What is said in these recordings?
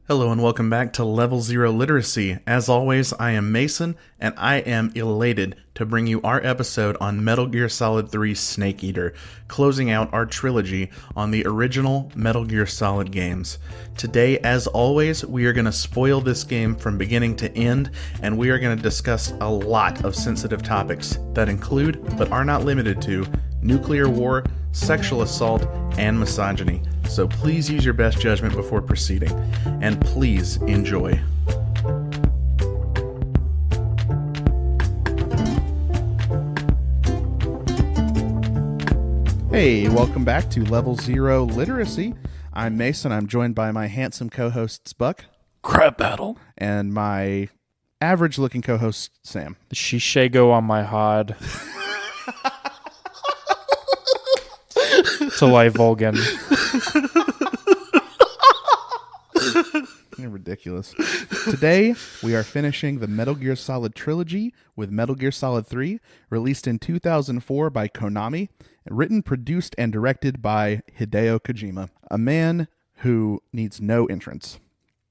Hello and welcome back to Level Zero Literacy. As always, I am Mason, and I am elated to bring you our episode on Metal Gear Solid 3 Snake Eater, closing out our trilogy on the original Metal Gear Solid games. Today, as always, we are going to spoil this game from beginning to end, and we are going to discuss a lot of sensitive topics that include, but are not limited to, nuclear war, sexual assault, and misogyny. So please use your best judgment before proceeding, and please enjoy. Hey, welcome back to Level Zero Literacy. I'm Mason. I'm joined by my handsome co-hosts Buck. Crap battle. And my average-looking co-host Sam. The Shishago on my hod. To Live Volgan. You're ridiculous. Today, we are finishing the Metal Gear Solid trilogy with Metal Gear Solid 3, released in 2004 by Konami, written, produced, and directed by Hideo Kojima, a man who needs no entrance.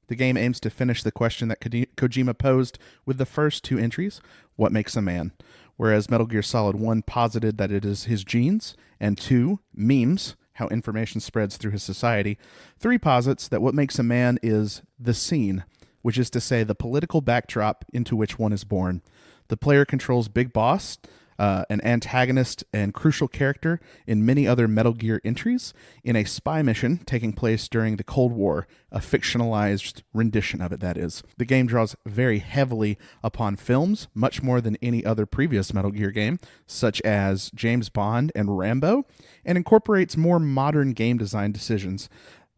The game aims to finish the question that Kojima posed with the first two entries, what makes a man? Whereas Metal Gear Solid 1 posited that it is his genes, and 2, memes, how information spreads through his society. 3 posits that what makes a man is the scene, which is to say the political backdrop into which one is born. The player controls Big Boss, an antagonist and crucial character in many other Metal Gear entries, in a spy mission taking place during the Cold War, a fictionalized rendition of it, that is. The game draws very heavily upon films, much more than any other previous Metal Gear game, such as James Bond and Rambo, and incorporates more modern game design decisions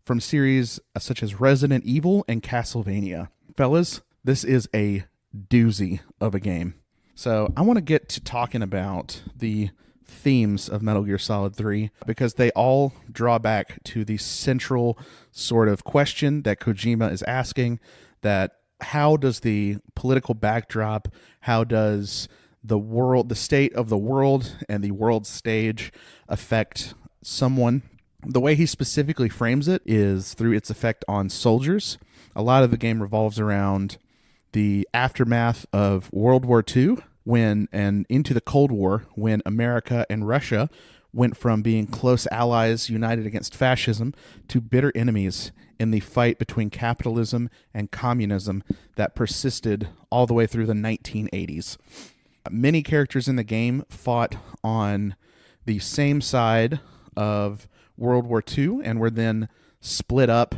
from series such as Resident Evil and Castlevania. Fellas, this is a doozy of a game. So I want to get to talking about the themes of Metal Gear Solid 3 because they all draw back to the central sort of question that Kojima is asking, that how does the political backdrop, how does the world, the state of the world and the world stage affect someone? The way he specifically frames it is through its effect on soldiers. A lot of the game revolves around the aftermath of World War II, and into the Cold War, when America and Russia went from being close allies united against fascism to bitter enemies in the fight between capitalism and communism that persisted all the way through the 1980s. Many characters in the game fought on the same side of World War II and were then split up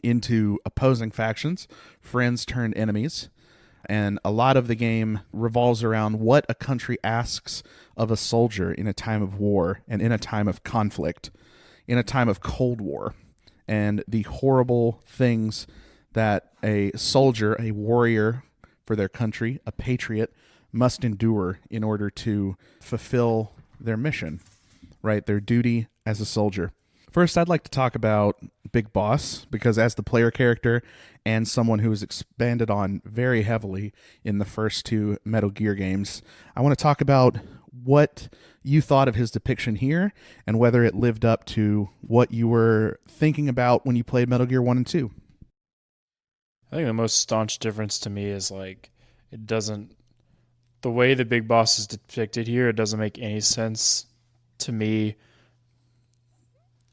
into opposing factions, friends turned enemies. And a lot of the game revolves around what a country asks of a soldier in a time of war and in a time of conflict, in a time of Cold War, and the horrible things that a soldier, a warrior for their country, a patriot, must endure in order to fulfill their mission, right? Their duty as a soldier. First, I'd like to talk about Big Boss, because as the player character and someone who was expanded on very heavily in the first two Metal Gear games, I want to talk about what you thought of his depiction here and whether it lived up to what you were thinking about when you played Metal Gear 1 and 2. I think the most staunch difference to me is it doesn't, the way the Big Boss is depicted here, it doesn't make any sense to me.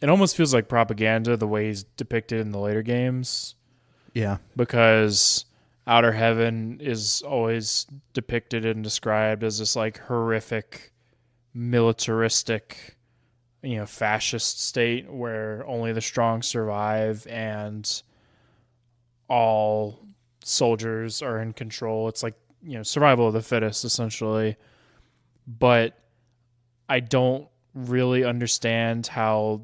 It almost feels like propaganda the way he's depicted in the later games. Yeah. Because Outer Heaven is always depicted and described as this horrific, militaristic, fascist state where only the strong survive and all soldiers are in control. It's survival of the fittest, essentially. But I don't really understand how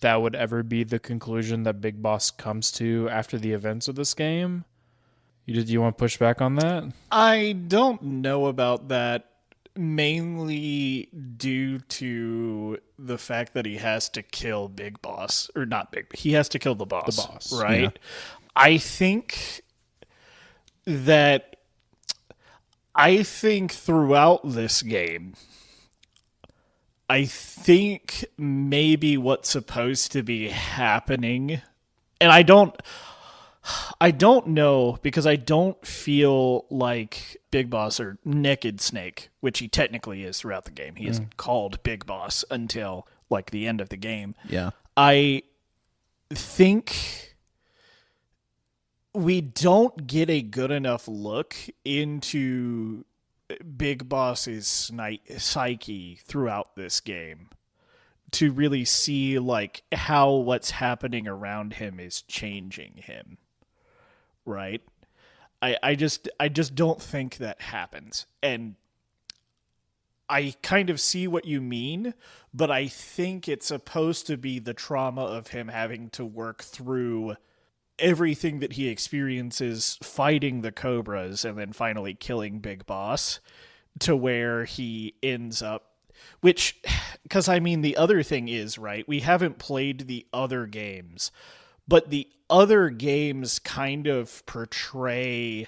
that would ever be the conclusion that Big Boss comes to after the events of this game. Do you want to push back on that? I don't know about that, mainly due to the fact that he has to kill Big Boss, or not Big, he has to kill the boss, right? Yeah. I think throughout this game, I think maybe what's supposed to be happening, and I don't I don't know, because I don't feel like Big Boss or Naked Snake, which he technically is throughout the game. He isn't called Big Boss until like the end of the game. Yeah. I think we don't get a good enough look into Big Boss's psyche throughout this game to really see like how what's happening around him is changing him. Right? I just don't think that happens. And I kind of see what you mean, but I think it's supposed to be the trauma of him having to work through everything that he experiences fighting the Cobras and then finally killing Big Boss to where he ends up, which, because I mean, the other thing is, right, we haven't played the other games, but the other games kind of portray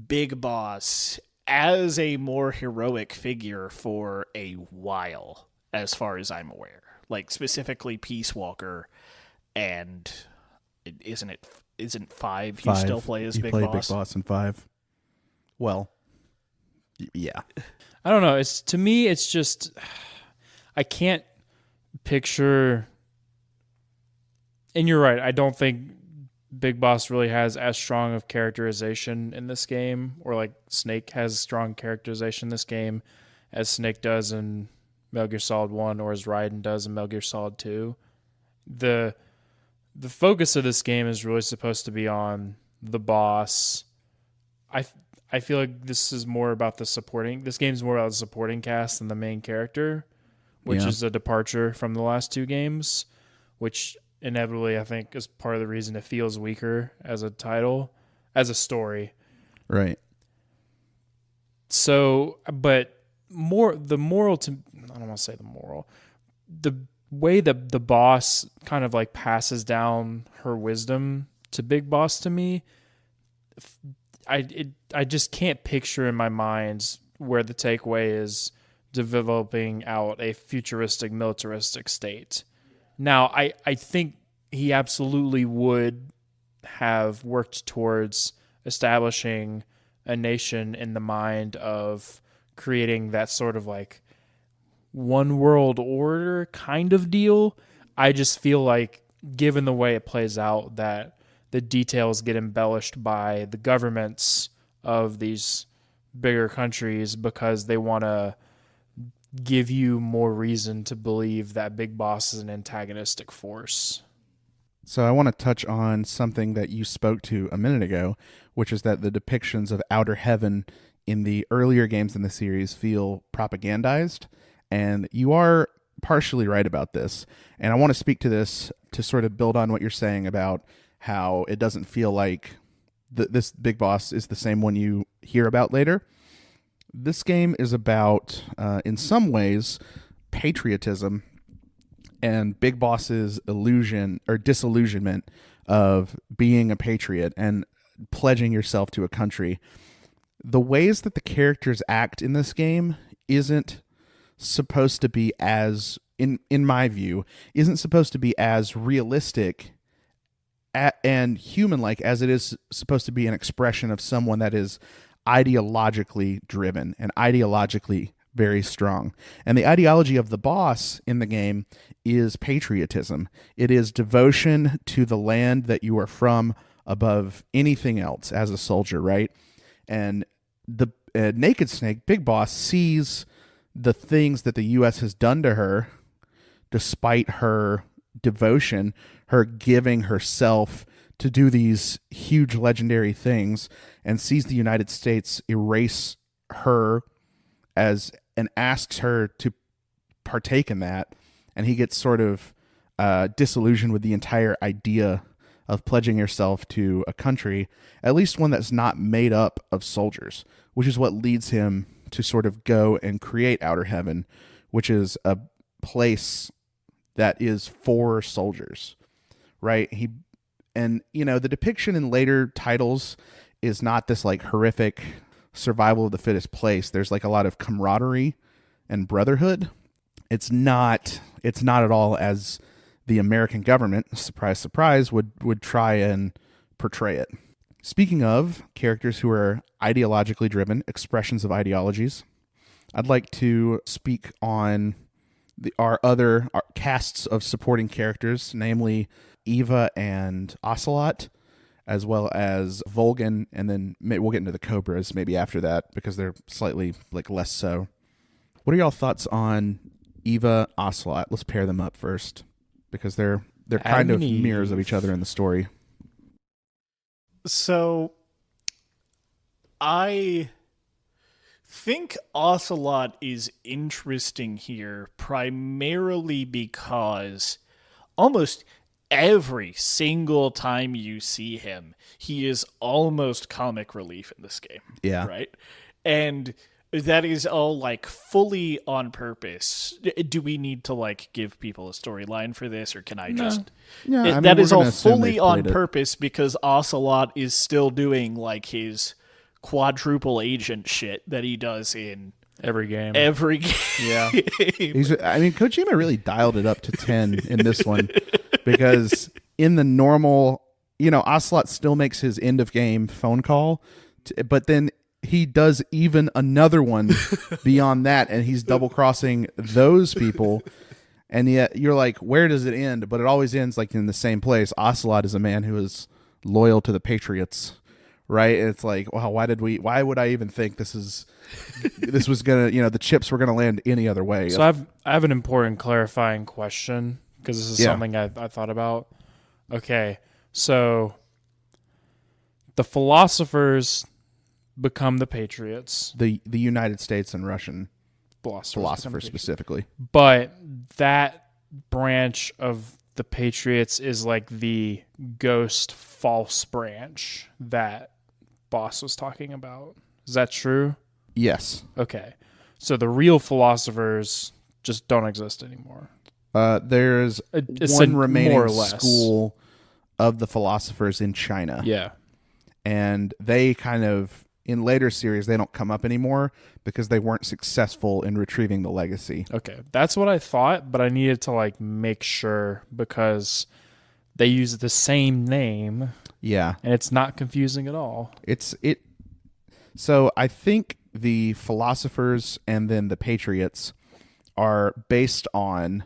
Big Boss as a more heroic figure for a while, as far as I'm aware. Like, specifically Peace Walker, and isn't 5 you still play as Big Boss? You play Big Boss in 5. Well, yeah. I don't know. To me, it's just, I can't picture, and you're right, I don't think Big Boss really has as strong of characterization in this game, or like Snake has strong characterization in this game as Snake does in Metal Gear Solid 1 or as Raiden does in Metal Gear Solid 2. The focus of this game is really supposed to be on the boss. I feel like this is more about this game's more about the supporting cast than the main character, which is a departure from the last 2 games, which inevitably I think is part of the reason it feels weaker as a title, as a story. Right. So, but the way that the boss kind of like passes down her wisdom to Big Boss to me, I just can't picture in my mind where the takeaway is developing out a futuristic, militaristic state. Now, I think he absolutely would have worked towards establishing a nation in the mind of creating that sort of like one world order kind of deal. I just feel like, given the way it plays out, that the details get embellished by the governments of these bigger countries because they want to give you more reason to believe that Big Boss is an antagonistic force. So I want to touch on something that you spoke to a minute ago, which is that the depictions of outer heaven in the earlier games in the series feel propagandized, and you are partially right about this. And I want to speak to this to sort of build on what you're saying about how it doesn't feel like this Big Boss is the same one you hear about later. This game is about, in some ways, patriotism and Big Boss's illusion or disillusionment of being a patriot and pledging yourself to a country. The ways that the characters act in this game isn't supposed to be as, in my view, isn't supposed to be as realistic and human-like as it is supposed to be an expression of someone that is ideologically driven and ideologically very strong. And the ideology of the boss in the game is patriotism. It is devotion to the land that you are from above anything else as a soldier, right? And the Naked Snake, Big Boss, sees the things that the U.S. has done to her despite her devotion, her giving herself to do these huge legendary things, and sees the United States erase her and asks her to partake in that, and he gets sort of disillusioned with the entire idea of pledging yourself to a country, at least one that's not made up of soldiers, which is what leads him to sort of go and create Outer Heaven, which is a place that is for soldiers, right? The depiction in later titles is not this like horrific survival of the fittest place. There's like a lot of camaraderie and brotherhood. It's not at all as the American government, surprise, surprise, would try and portray it. Speaking of characters who are ideologically driven, expressions of ideologies, I'd like to speak on our casts of supporting characters, namely Eva and Ocelot, as well as Volgan, and then we'll get into the Cobras maybe after that because they're slightly less so. What are y'all thoughts on Eva, Ocelot? Let's pair them up first because they're kind of mirrors of each other in the story. So I think Ocelot is interesting here primarily because almost every single time you see him, he is almost comic relief in this game. Yeah. Right? And that is all fully on purpose. Do we need to give people a storyline for this, or can I just? Yeah, that is all fully on purpose because Ocelot is still doing his quadruple agent shit that he does in every game. Yeah. Kojima really dialed it up to 10 in this one because in the normal, Ocelot still makes his end of game phone call, but then he does even another one beyond that, and he's double crossing those people. And yet you're like, where does it end? But it always ends in the same place. Ocelot is a man who is loyal to the Patriots, right? And it's like, wow, why would I even think this was gonna, the chips were gonna land any other way? So I have an important clarifying question because this is something I thought about. Okay, so the philosophers become the Patriots. The United States and Russian philosophers specifically. But that branch of the Patriots is the ghost false branch that Boss was talking about. Is that true? Yes. Okay. So the real philosophers just don't exist anymore. There's one remaining school of the philosophers in China. Yeah. And they kind of, in later series, they don't come up anymore because they weren't successful in retrieving the legacy. Okay. That's what I thought, but I needed to make sure because they use the same name. Yeah. And it's not confusing at all. So I think the philosophers and then the Patriots are based on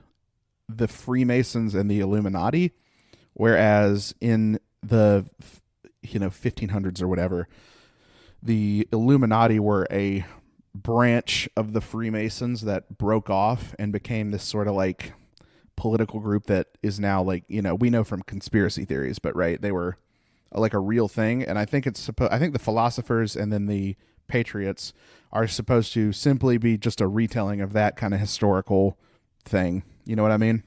the Freemasons and the Illuminati, whereas in the 1500s or whatever, the Illuminati were a branch of the Freemasons that broke off and became this sort of political group that is now we know from conspiracy theories, but right, they were a real thing. And I think I think the philosophers and then the Patriots are supposed to simply be just a retelling of that kind of historical thing. You know what I mean?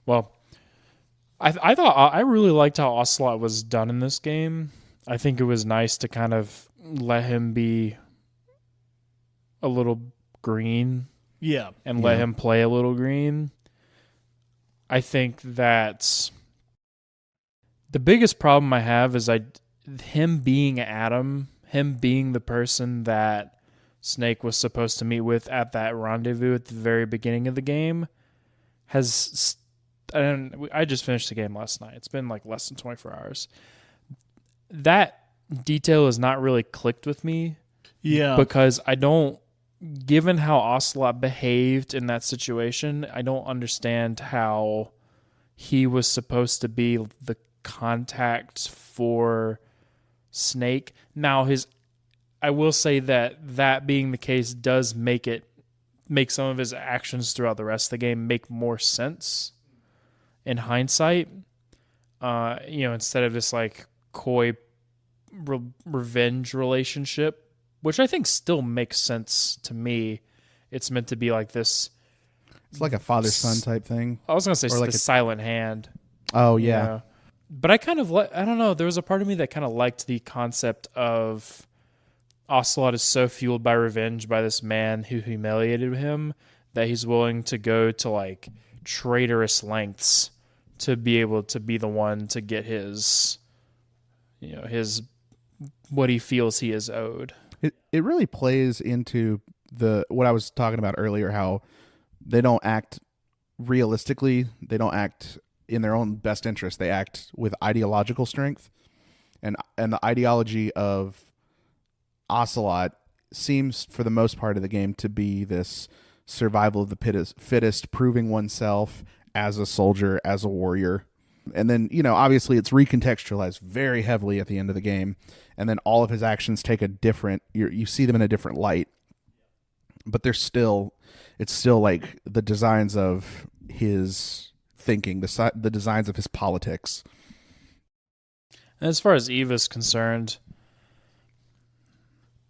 Well, I thought I really liked how Ocelot was done in this game. I think it was nice to kind of let him be a little green. Yeah. And let him play a little green. I think that the biggest problem I have is him being Adam, him being the person that Snake was supposed to meet with at that rendezvous at the very beginning of the game I just finished the game last night. It's been less than 24 hours. That detail has not really clicked with me. Yeah. Because given how Ocelot behaved in that situation, I don't understand how he was supposed to be the contact for Snake. Now, I will say that being the case does make some of his actions throughout the rest of the game make more sense in hindsight. Instead of this coy revenge relationship, which I think still makes sense to me. It's meant to be this. It's like a father-son type thing. I was going to say the silent hand. Oh, yeah. But I kind of, I don't know, there was a part of me that kind of liked the concept of Ocelot is so fueled by revenge by this man who humiliated him that he's willing to go to traitorous lengths to be able to be the one to get his what he feels he is owed. It really plays into what I was talking about earlier, how they don't act realistically. They don't act in their own best interest. They act with ideological strength. and the ideology of Ocelot seems for the most part of the game to be this survival of the fittest, proving oneself as a soldier, as a warrior. And then, obviously it's recontextualized very heavily at the end of the game. And then all of his actions take a different, you see them in a different light. But it's still like the designs of his thinking, the designs of his politics. And as far as Eva's concerned,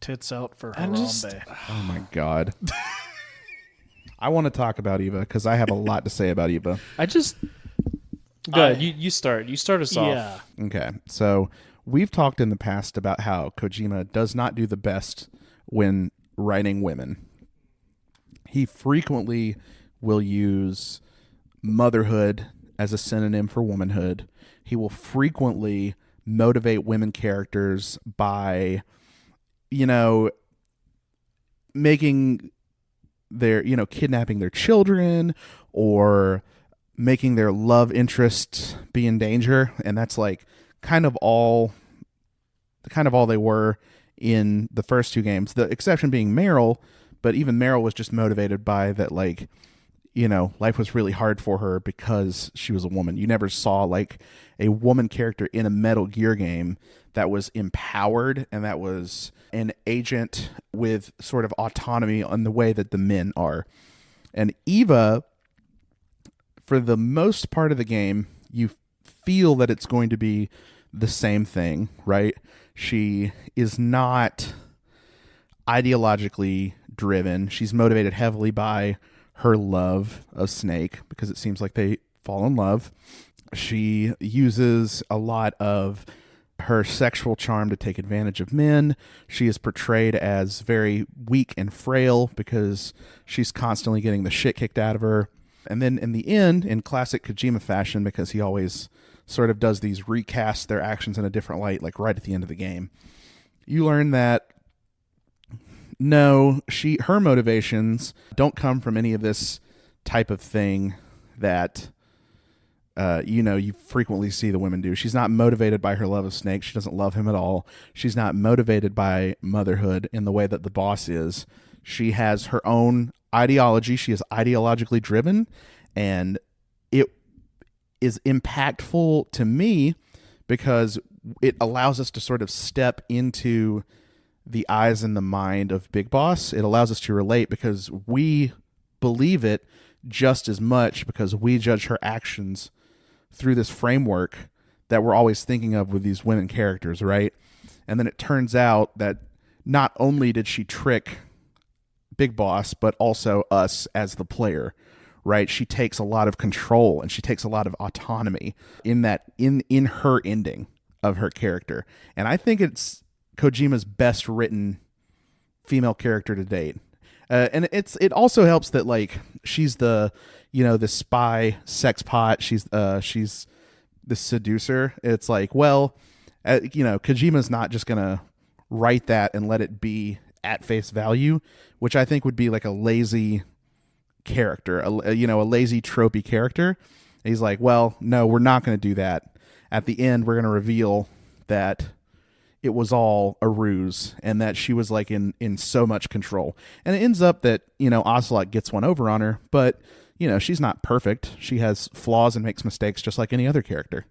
tits out for Harambe. Oh my God. I want to talk about Eva because I have a lot to say about Eva. Good. You start. You start us off. Okay. So we've talked in the past about how Kojima does not do the best when writing women. He frequently will use motherhood as a synonym for womanhood. He will frequently motivate women characters by, making their, kidnapping their children or making their love interest be in danger. And that's like kind of all they were in the first two games. The exception being Meryl, but even Meryl was just motivated by that, like, life was really hard for her because she was a woman. You never saw like a woman character in a Metal Gear game that was empowered and that was an agent with sort of autonomy on the way that the men are. And Eva, for the most part of the game, you feel that it's going to be the same thing, right? She is not ideologically driven. She's motivated heavily by her love of Snake because it seems like they fall in love. She uses a lot of her sexual charm to take advantage of men. She is portrayed as very weak and frail because she's constantly getting the shit kicked out of her. And then in the end, in classic Kojima fashion, because he always sort of does these recast their actions in a different light, like right at the end of the game, you learn that no, her motivations don't come from any of this type of thing that you frequently see the women do. She's not motivated by her love of Snake. She doesn't love him at all. She's not motivated by motherhood in the way that the boss is. She has her own ideology. She is ideologically driven, and it is impactful to me because it allows us to sort of step into the eyes and the mind of Big Boss. It allows us to relate because we believe it just as much because we judge her actions through this framework that we're always thinking of with these women characters, right? And then it turns out that not only did she trick Big Boss, but also us as the player, right? She takes a lot of control and she takes a lot of autonomy in her ending of her character. And I think it's Kojima's best written female character to date. And it also helps that like she's the spy sex pot. She's the seducer. It's like, well, Kojima's not just gonna write that and let it be at face value, which I think would be like a lazy character, a lazy tropey character. And he's like, well, no, we're not going to do that. At the end, we're going to reveal that it was all a ruse and that she was like in so much control. And it ends up that, Ocelot gets one over on her, but, she's not perfect. She has flaws and makes mistakes just like any other character.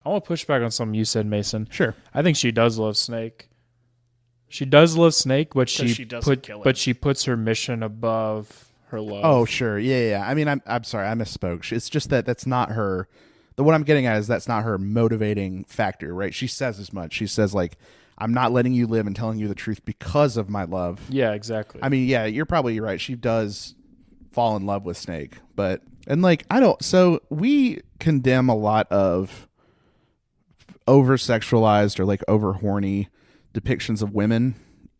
I want to push back on something you said, Mason. Sure. I think she does love Snake. She does love Snake, but she doesn't kill him. But she puts her mission above her love. Oh, sure. Yeah. I mean, I'm sorry. I misspoke. It's just that's not her. What I'm getting at is that's not her motivating factor, right? She says as much. She says, like, I'm not letting you live and telling you the truth because of my love. Yeah, exactly. I mean, yeah, you're probably right. She does fall in love with Snake. So we condemn a lot of over-sexualized or, like, over-horny depictions of women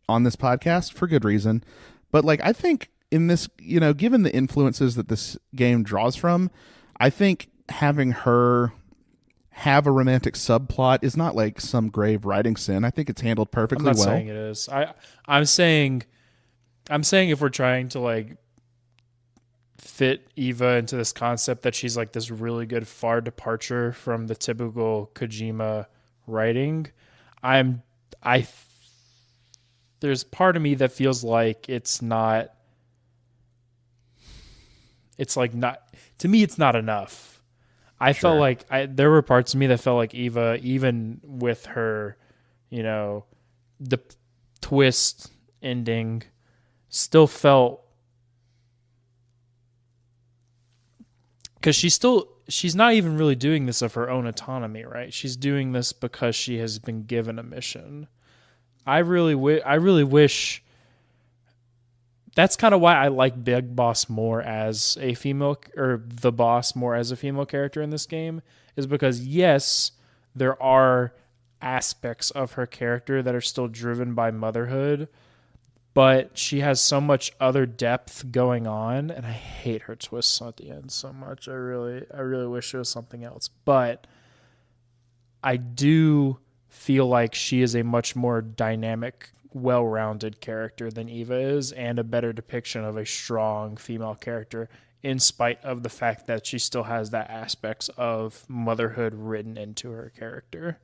on this podcast for good reason. But, like, I think in this, given the influences that this game draws from, I think having her have a romantic subplot is not like some grave writing sin. I think it's handled perfectly well. I'm not saying it is. I'm saying if we're trying to like fit Eva into this concept that she's like this really good far departure from the typical Kojima writing, I there's part of me that feels like it's like not, to me it's not enough. I felt like there were parts of me that felt like Eva, even with her, the twist ending, still felt, because she's not even really doing this of her own autonomy, right? She's doing this because she has been given a mission. I really wish. That's kind of why I like Big Boss more as a female, or the boss more as a female character in this game, is because yes, there are aspects of her character that are still driven by motherhood, but she has so much other depth going on, and I hate her twists at the end so much. I really wish it was something else, but I do feel like she is a much more dynamic, well-rounded character than Eva is, and a better depiction of a strong female character, in spite of the fact that she still has that aspects of motherhood written into her character.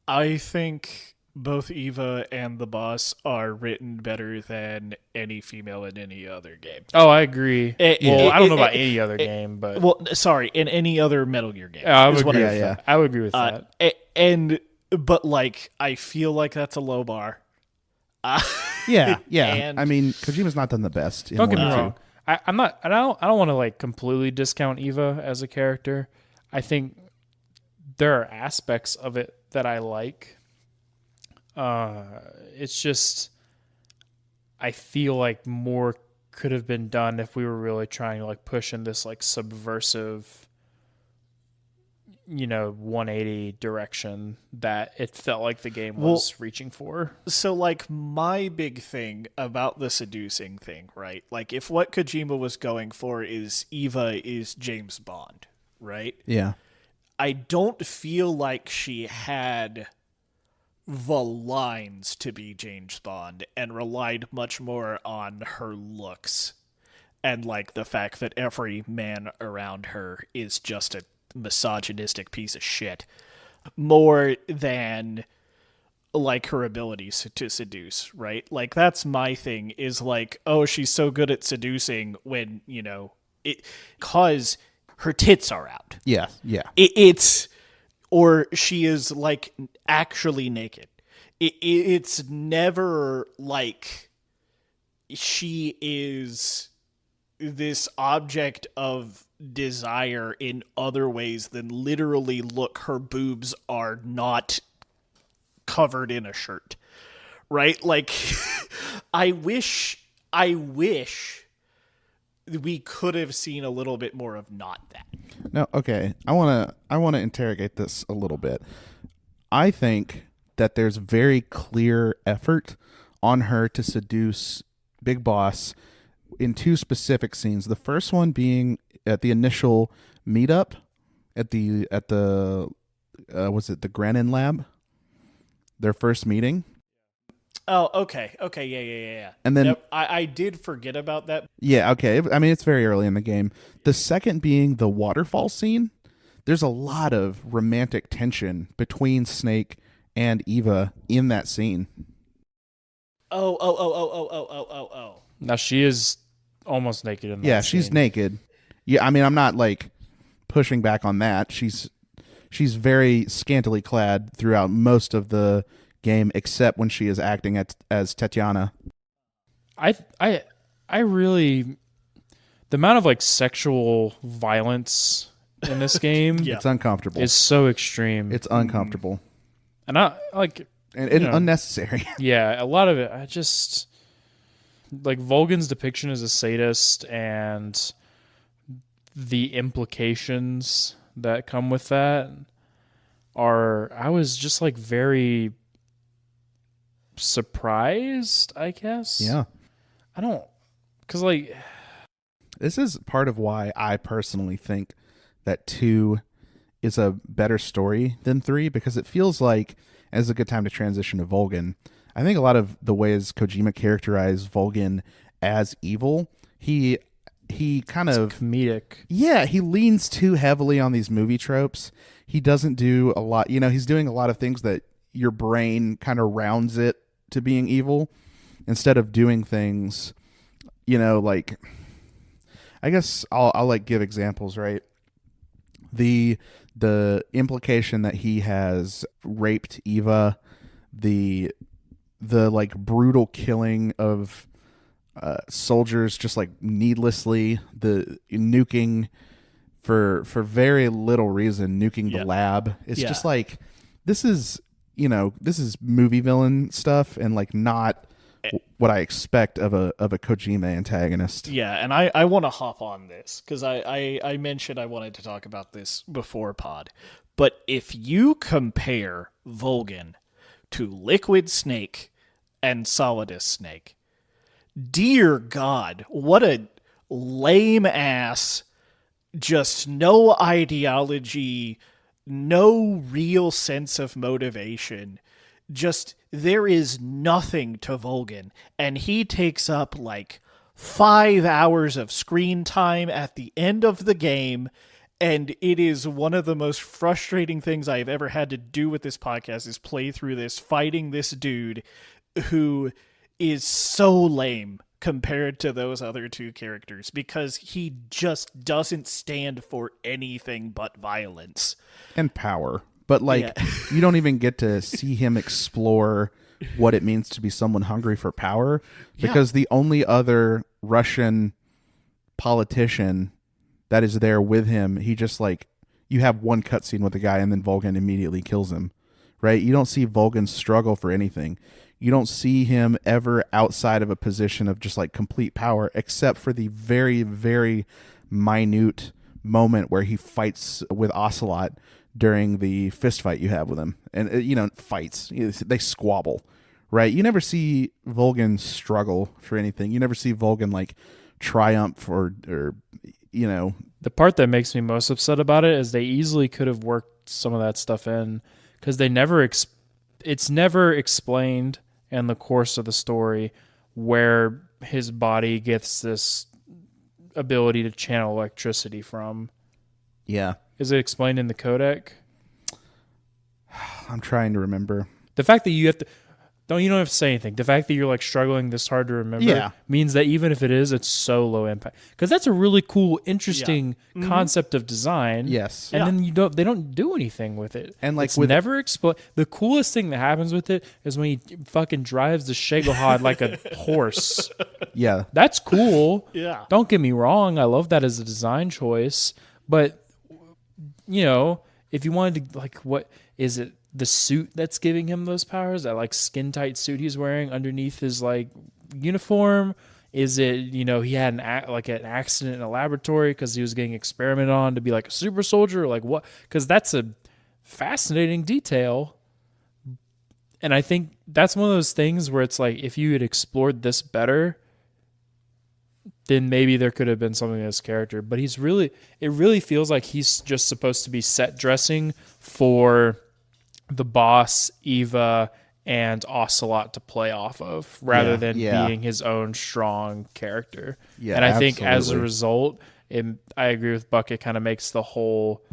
I think both Eva and the boss are written better than any female in any other game. Oh, I agree. I don't know about any other game, but in any other Metal Gear game. I would agree with that. I would agree with that. But like, I feel like that's a low bar. Yeah. I mean, Kojima's not done the best. Don't get me wrong. I'm not. I don't want to like completely discount Eva as a character. I think there are aspects of it that I like. It's just, I feel like more could have been done if we were really trying to like push in this like subversive, 180 direction that it felt like the game was reaching for. So like, my big thing about the seducing thing, right? Like, if what Kojima was going for is Eva is James Bond, right? Yeah. I don't feel like she had the lines to be James Bond, and relied much more on her looks and like the fact that every man around her is just a misogynistic piece of shit, more than like her abilities to seduce, right? Like, that's my thing, is like, oh, she's so good at seducing when, it, cause her tits are out. Yeah. It's, or she is like actually naked. It's never like she is this object of desire in other ways than literally, look, her boobs are not covered in a shirt, right? Like, I wish we could have seen a little bit more of not that. No, okay. I want to interrogate this a little bit. I think that there's very clear effort on her to seduce Big Boss in two specific scenes. The first one being at the initial meetup at the was it the Grannon lab? Their first meeting. Oh, okay, yeah. And then I did forget about that. Yeah, okay. I mean, it's very early in the game. The second being the waterfall scene. There's a lot of romantic tension between Snake and Eva in that scene. Oh. Now she is almost naked in that Yeah, scene. she's naked. Yeah, I mean, I'm not like pushing back on that. She's very scantily clad throughout most of the game, except when she is acting as Tatiana. I really, the amount of like sexual violence in this game It's uncomfortable. is so extreme. It's uncomfortable. And I like, and unnecessary. Yeah, a lot of it, I just like Volgan's depiction as a sadist and the implications that come with that I was just like very surprised, I guess. Yeah. Because like, this is part of why I personally think that 2 is a better story than 3, because it feels like, and it's a good time to transition to Volgan. I think a lot of the ways Kojima characterized Volgan as evil, he kind of comedic. Yeah, he leans too heavily on these movie tropes. he doesn't do a lot. He's doing a lot of things that your brain kind of rounds it to being evil instead of doing things, like, I guess I'll like give examples, right? The implication that he has raped Eva, the like brutal killing of soldiers just like needlessly, the nuking for very little reason, nuking the lab. It's just like, this is movie villain stuff, and like not what I expect of a Kojima antagonist. Yeah, and I want to hop on this because I mentioned I wanted to talk about this before pod. But if you compare Volgin to Liquid Snake and Solidus Snake, dear God, what a lame ass, just no ideology, no real sense of motivation. Just, there is nothing to Volgin, and he takes up like 5 hours of screen time at the end of the game, and it is one of the most frustrating things I've ever had to do with this podcast is play through this, fighting this dude who is so lame compared to those other two characters, because he just doesn't stand for anything but violence. And power. But like, you don't even get to see him explore what it means to be someone hungry for power, because the only other Russian politician that is there with him, he just like, you have one cutscene with the guy and then Volgin immediately kills him, right? You don't see Volgin struggle for anything. You don't see him ever outside of a position of just like complete power, except for the very, very minute moment where he fights with Ocelot during the fist fight you have with him. And, fights. They squabble, right? You never see Volgin struggle for anything. You never see Volgin, like, triumph or. The part that makes me most upset about it is they easily could have worked some of that stuff in, because they never... it's never explained in the course of the story where his body gets this ability to channel electricity from. Yeah. Is it explained in the codec? I'm trying to remember. The fact that you have to... you don't have to say anything. The fact that you're like struggling this hard to remember means that even if it is, it's so low impact. Because that's a really cool, interesting concept of design. Yes. And then they don't do anything with it. And like, it's never explained. The coolest thing that happens with it is when he fucking drives the Shagohod like a horse. Yeah. That's cool. Yeah. Don't get me wrong. I love that as a design choice. But, if you wanted to, like, what is it? The suit that's giving him those powers, that like skin tight suit he's wearing underneath his like uniform? Is it, he had an accident in a laboratory because he was getting experimented on to be like a super soldier, or like what? Because that's a fascinating detail. And I think that's one of those things where it's like, if you had explored this better, then maybe there could have been something in his character. But it really feels like he's just supposed to be set dressing for the boss, Eva, and Ocelot to play off of, rather than being his own strong character. Yeah, and I think as a result, I agree with Buck, it kind of makes the whole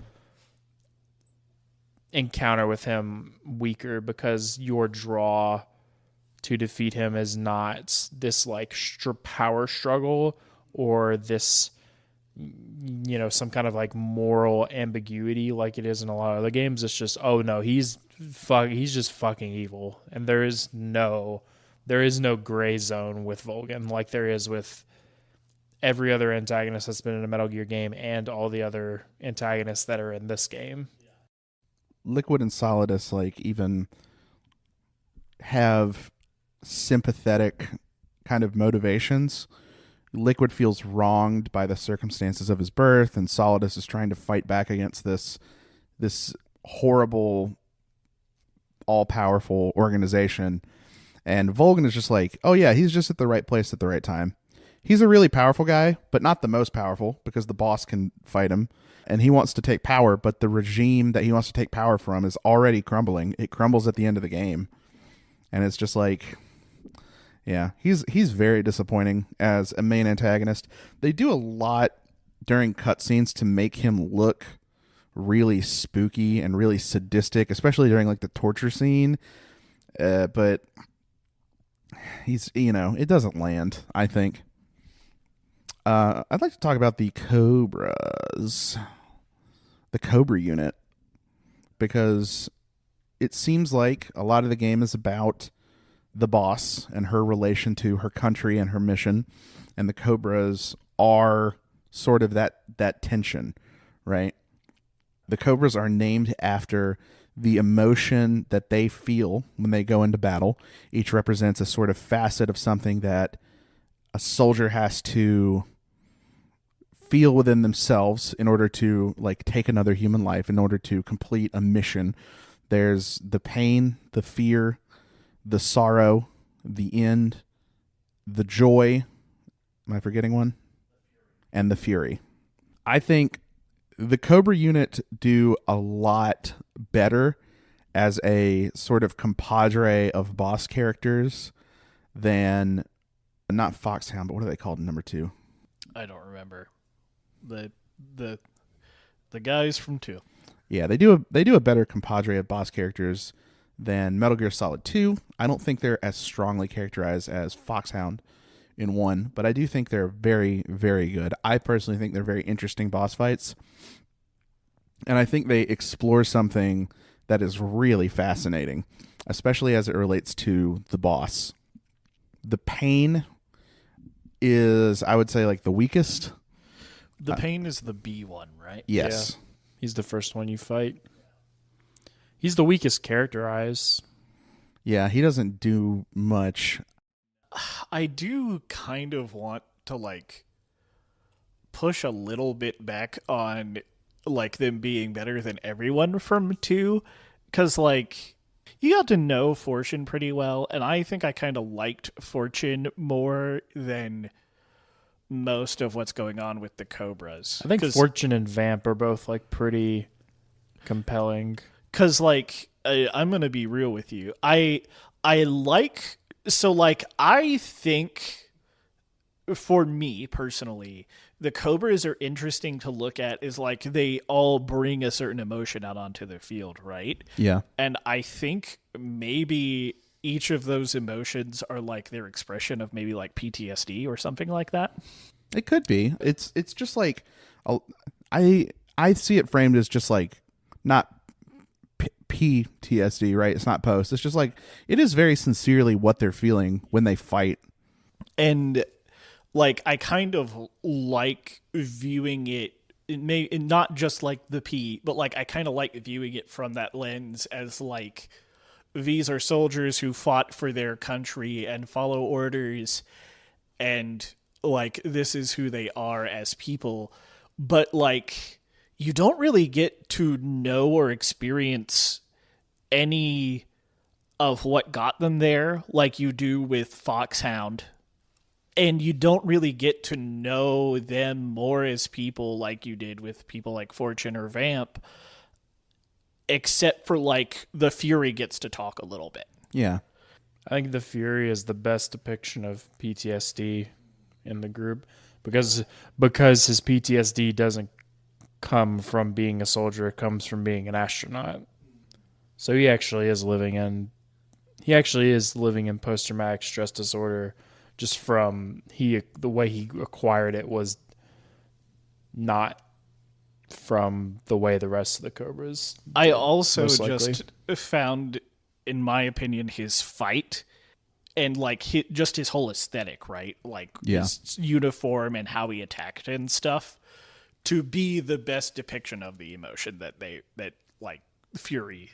encounter with him weaker, because your draw to defeat him is not this like power struggle or this, some kind of like moral ambiguity like it is in a lot of other games. It's just, oh no, he's just fucking evil, and there is no gray zone with Volgin like there is with every other antagonist that's been in a Metal Gear game and all the other antagonists that are in this game. Liquid and Solidus like even have sympathetic kind of motivations. Liquid feels wronged by the circumstances of his birth, and Solidus is trying to fight back against this horrible, all-powerful organization. And Volgin is just like, oh yeah, he's just at the right place at the right time. He's a really powerful guy, but not the most powerful, because the boss can fight him. And he wants to take power, but the regime that he wants to take power from is already crumbling. It crumbles at the end of the game. And it's just like... yeah, he's very disappointing as a main antagonist. They do a lot during cutscenes to make him look really spooky and really sadistic, especially during like the torture scene. But he's, it doesn't land, I think. I'd like to talk about the Cobras, the Cobra unit, because it seems like a lot of the game is about the boss and her relation to her country and her mission, and the Cobras are sort of that tension, right? The Cobras are named after the emotion that they feel when they go into battle. Each represents a sort of facet of something that a soldier has to feel within themselves in order to like take another human life, in order to complete a mission. There's the pain, the fear, the sorrow, the end, the joy. Am I forgetting one? And the fury. I think the Cobra unit do a lot better as a sort of compadre of boss characters than, not Foxhound, but what are they called in number 2? I don't remember. The guys from 2. Yeah, they do a better compadre of boss characters than Metal Gear Solid 2. I don't think they're as strongly characterized as Foxhound in 1, but I do think they're very, very good. I personally think they're very interesting boss fights. And I think they explore something that is really fascinating, especially as it relates to the boss. The pain is, I would say, like the weakest. The pain is the B one, right? Yes. Yeah. He's the first one you fight. He's the weakest characterized. Yeah, he doesn't do much. I do kind of want to like push a little bit back on like them being better than everyone from 2, because like you got to know Fortune pretty well, and I think I kind of liked Fortune more than most of what's going on with the Cobras. I think Fortune and Vamp are both like pretty compelling. Because like I'm gonna be real with you, I like, so like I think for me personally, the Cobras are interesting to look at, is like they all bring a certain emotion out onto the field, right? Yeah. And I think maybe each of those emotions are like their expression of maybe like PTSD or something like that. It could be. It's just like, I see it framed as just like not PTSD, right? It's not post. It's just like, it is very sincerely what they're feeling when they fight. And like I kind of like viewing it not just like the P, but like I kind of like viewing it from that lens as like these are soldiers who fought for their country and follow orders, and like this is who they are as people. But like you don't really get to know or experience any of what got them there like you do with Foxhound. And you don't really get to know them more as people like you did with people like Fortune or Vamp, except for like the Fury gets to talk a little bit. Yeah. I think the Fury is the best depiction of PTSD in the group because his PTSD doesn't come from being a soldier, it comes from being an astronaut. So he actually is living in post-traumatic stress disorder. Just from the way he acquired it was not from the way the rest of the Cobras did, I also just found, in my opinion, his fight and like just his whole aesthetic, right? Like his uniform and how he attacked and stuff, to be the best depiction of the emotion that like Fury.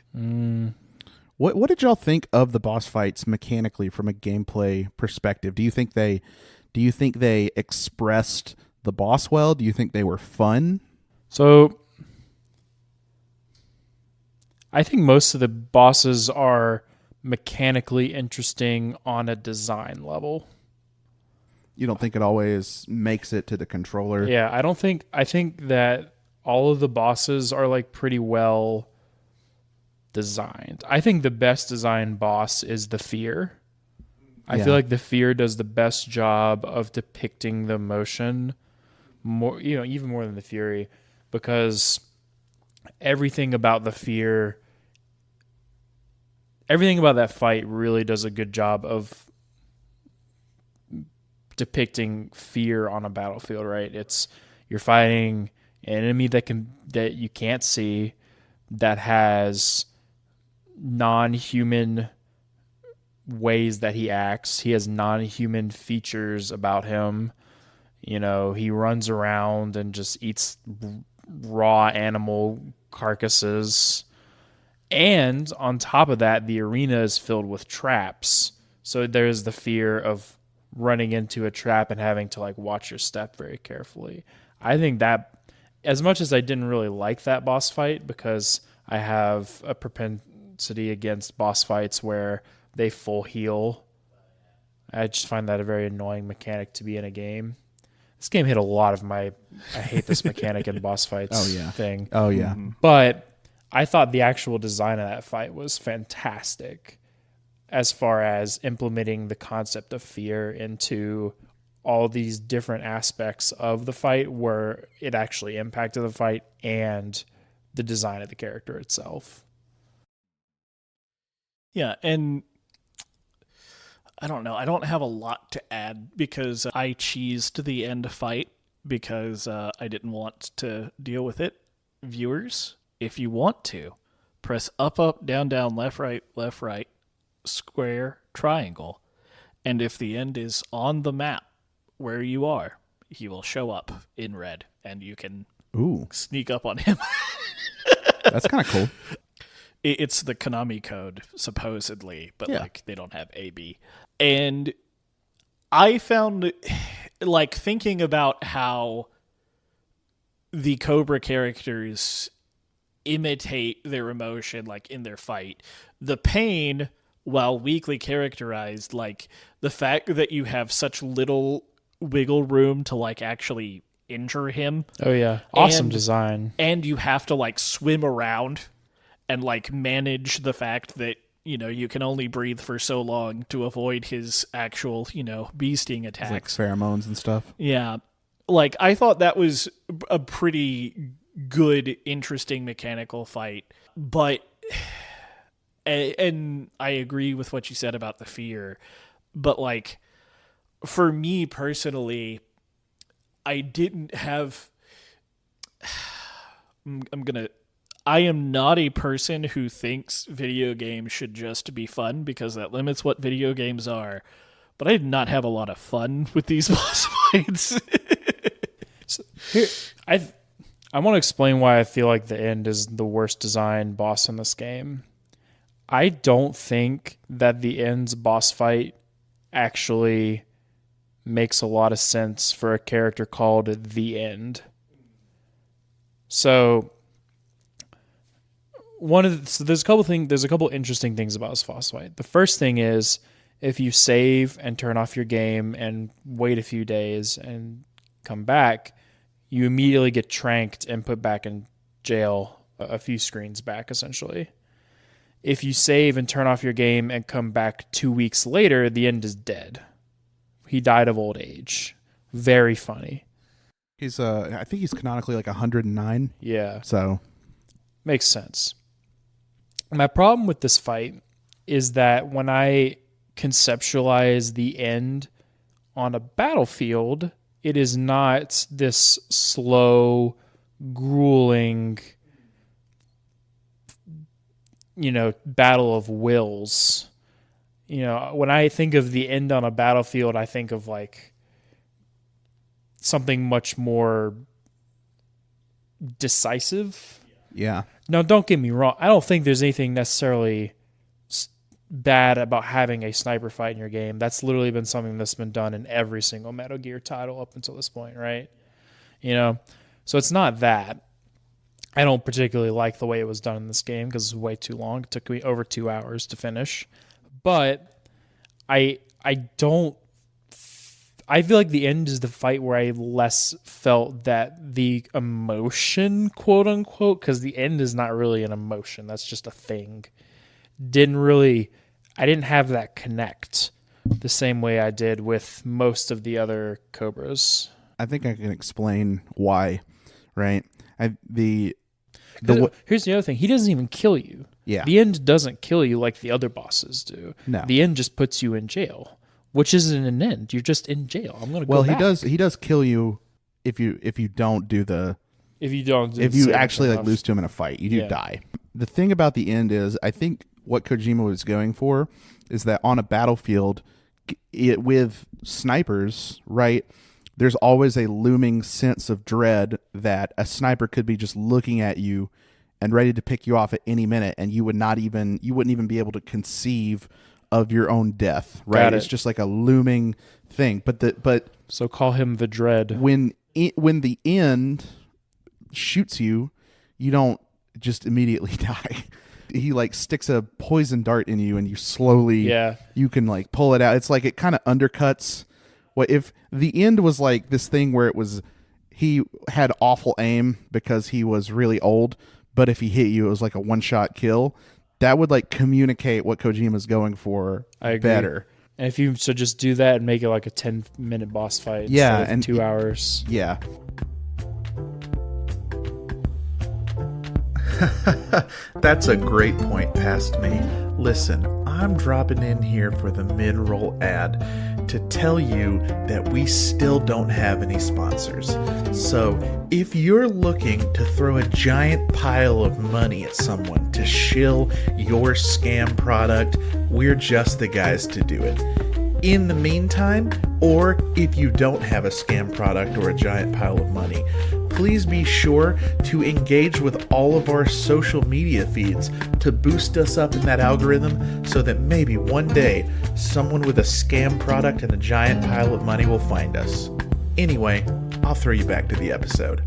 What did y'all think of the boss fights mechanically from a gameplay perspective? Do you think they expressed the boss well? Do you think they were fun? So I think most of the bosses are mechanically interesting on a design level. You don't think it always makes it to the controller? Yeah, I think that all of the bosses are like pretty well designed. I think the best designed boss is the Fear. I feel like the Fear does the best job of depicting the emotion more, even more than the Fury, because everything about the fear, everything about that fight really does a good job of depicting fear on a battlefield, right? It's you're fighting an enemy that you can't see, that has non-human ways that he acts. He has non-human features about him. You know, he runs around and just eats raw animal carcasses. And on top of that, the arena is filled with traps. So there's the fear of running into a trap and having to like watch your step very carefully. I think that, as much as I didn't really like that boss fight, because I have a propensity against boss fights where they full heal, I just find that a very annoying mechanic to be in a game. This game hit a lot of my I hate this mechanic in boss fights thing. Oh, yeah. But I thought the actual design of that fight was fantastic as far as implementing the concept of fear into all these different aspects of the fight where it actually impacted the fight and the design of the character itself. Yeah, and I don't know. I don't have a lot to add because I cheesed the end fight because I didn't want to deal with it. Viewers, if you want to, press up, up, down, down, left, right, square, triangle. And if the end is on the map where you are, he will show up in red and you can sneak up on him. That's kind of cool. It's the Konami code, supposedly, but like they don't have AB. And I found, like, thinking about how the Cobra characters imitate their emotion, like, in their fight, the pain, while weakly characterized, like, the fact that you have such little wiggle room to, like, actually injure him. Oh, yeah. Awesome design. And you have to, like, swim around and like manage the fact that, you know, you can only breathe for so long to avoid his actual, you know, bee sting attacks. Like pheromones and stuff. Yeah. Like, I thought that was a pretty good, interesting mechanical fight. But, and I agree with what you said about the fear, but like, for me personally, I didn't have, I am not a person who thinks video games should just be fun because that limits what video games are. But I did not have a lot of fun with these boss fights. So here, I want to explain why I feel like the end is the worst designed boss in this game. I don't think that the end's boss fight actually makes a lot of sense for a character called the End. So there's a couple interesting things about this boss fight. The first thing is, if you save and turn off your game and wait a few days and come back, you immediately get tranked and put back in jail a few screens back, essentially. If you save and turn off your game and come back 2 weeks later, the End is dead. He died of old age. Very funny. He's I think he's canonically like 109. Yeah. So makes sense. My problem with this fight is that when I conceptualize the End on a battlefield, it is not this slow, grueling, battle of wills. When I think of the End on a battlefield, I think of like something much more decisive. Yeah. Now, don't get me wrong. I don't think there's anything necessarily bad about having a sniper fight in your game. That's literally been something that's been done in every single Metal Gear title up until this point, right? So it's not that. I don't particularly like the way it was done in this game because it was way too long. It took me over 2 hours to finish. But I feel like the End is the fight where I less felt that the emotion, quote unquote, because the End is not really an emotion. That's just a thing. I didn't have that connect the same way I did with most of the other Cobras. I think I can explain why, right? Here's the other thing. He doesn't even kill you. Yeah. The end doesn't kill you like the other bosses do. No. The end just puts you in jail, which isn't an end. You're just in jail. I'm going to go Well, back. he does kill you if you don't do the If you don't, if you actually like lose to him in a fight, you do Yeah. die. The thing about the end is, I think what Kojima was going for is that on a battlefield, with snipers, right? There's always a looming sense of dread that a sniper could be just looking at you and ready to pick you off at any minute, and you wouldn't even be able to conceive of your own death, right? Got it. It's just like a looming thing. But So call him the Dread. when the end shoots you, you don't just immediately die. He like sticks a poison dart in you, and you slowly you can like pull it out. It's like it kind of undercuts what if the end was like this thing where he had awful aim because he was really old, but if he hit you, it was like a one-shot kill. That would like communicate what Kojima's going for better. And if you just do that and make it like a 10-minute boss fight, Yeah, instead of and 2 hours. Yeah. That's a great point past me. Listen, I'm dropping in here for the mid-roll ad to tell you that we still don't have any sponsors. So, if you're looking to throw a giant pile of money at someone to shill your scam product, we're just the guys to do it. In the meantime, or if you don't have a scam product or a giant pile of money, please be sure to engage with all of our social media feeds to boost us up in that algorithm so that maybe one day someone with a scam product and a giant pile of money will find us. Anyway, I'll throw you back to the episode.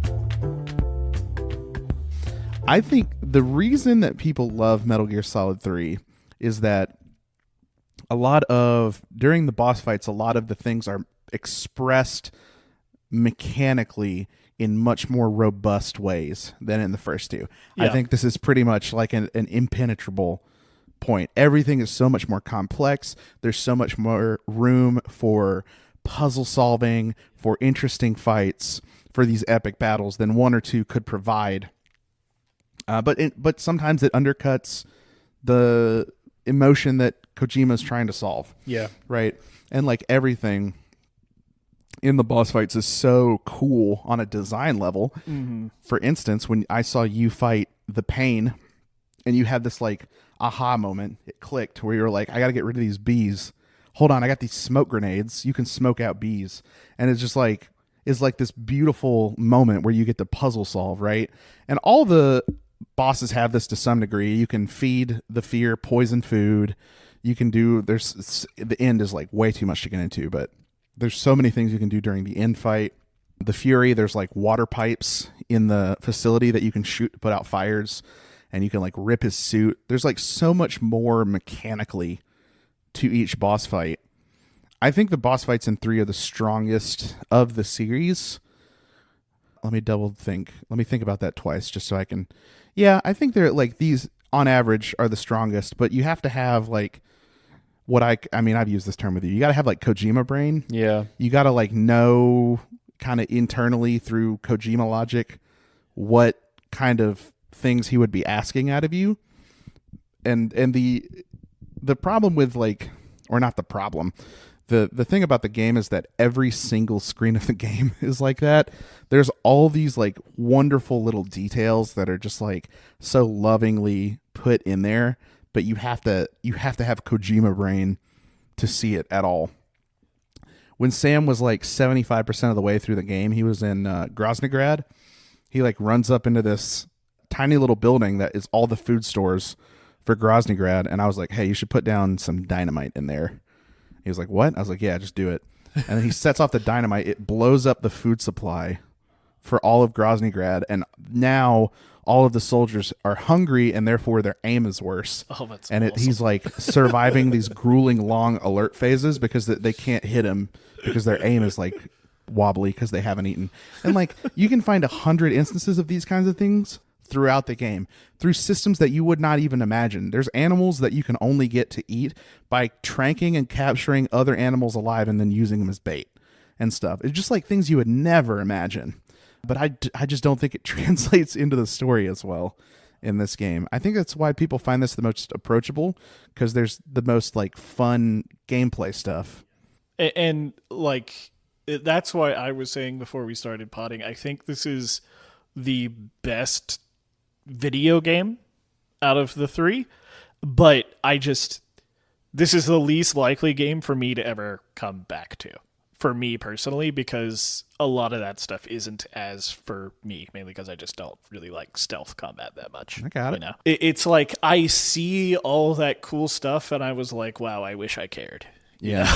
I think the reason that people love Metal Gear Solid 3 is that during the boss fights, a lot of the things are expressed mechanically in much more robust ways than in the first two. I think this is pretty much like an impenetrable point. Everything is so much more complex. There's so much more room for puzzle solving, for interesting fights, for these epic battles than 1 or 2 could provide. But sometimes it undercuts the emotion that Kojima's trying to solve. Yeah. Right? And like everything in the boss fights is so cool on a design level. Mm-hmm. For instance, when I saw you fight the Pain and you had this like aha moment, it clicked where you were like, I got to get rid of these bees. Hold on, I got these smoke grenades. You can smoke out bees. And it's just like, it's like this beautiful moment where you get to puzzle solve, right? And all the bosses have this to some degree. You can feed the fear poison food. You can do, the end is like way too much to get into, but there's so many things you can do during the end fight. The Fury, there's like water pipes in the facility that you can shoot to put out fires, and you can like rip his suit. There's like so much more mechanically to each boss fight. I think the boss fights in 3 are the strongest of the series. Let me think about that twice just so I can. Yeah, I think they're like these on average are the strongest, but you have to have like I've used this term with you. You got to have like Kojima brain. Yeah. You got to like know kind of internally through Kojima logic what kind of things he would be asking out of you. And the problem with like, or not the problem, the thing about the game is that every single screen of the game is like that. There's all these like wonderful little details that are just like so lovingly put in there, but you have to have Kojima brain to see it at all. When Sam was like 75% of the way through the game, he was in Groznygrad. He like runs up into this tiny little building that is all the food stores for Groznygrad, and I was like, hey, you should put down some dynamite in there. He was like, what? I was like, yeah, just do it. And then he sets off the dynamite. It blows up the food supply for all of Groznygrad, and now all of the soldiers are hungry, and therefore their aim is worse. Oh, that's and awesome. he's like surviving these grueling long alert phases because they can't hit him because their aim is like wobbly because they haven't eaten. And like you can find 100 instances of these kinds of things throughout the game through systems that you would not even imagine. There's animals that you can only get to eat by tranking and capturing other animals alive and then using them as bait and stuff. It's just like things you would never imagine. but I just don't think it translates into the story as well in this game. I think that's why people find this the most approachable, because there's the most like fun gameplay stuff. And like that's why I was saying before we started potting, I think this is the best video game out of the three, but this is the least likely game for me to ever come back to, for me personally, because a lot of that stuff isn't as for me, mainly because I just don't really like stealth combat that much. I got it. You know? It's like I see all that cool stuff and I was like, wow, I wish I cared. Yeah.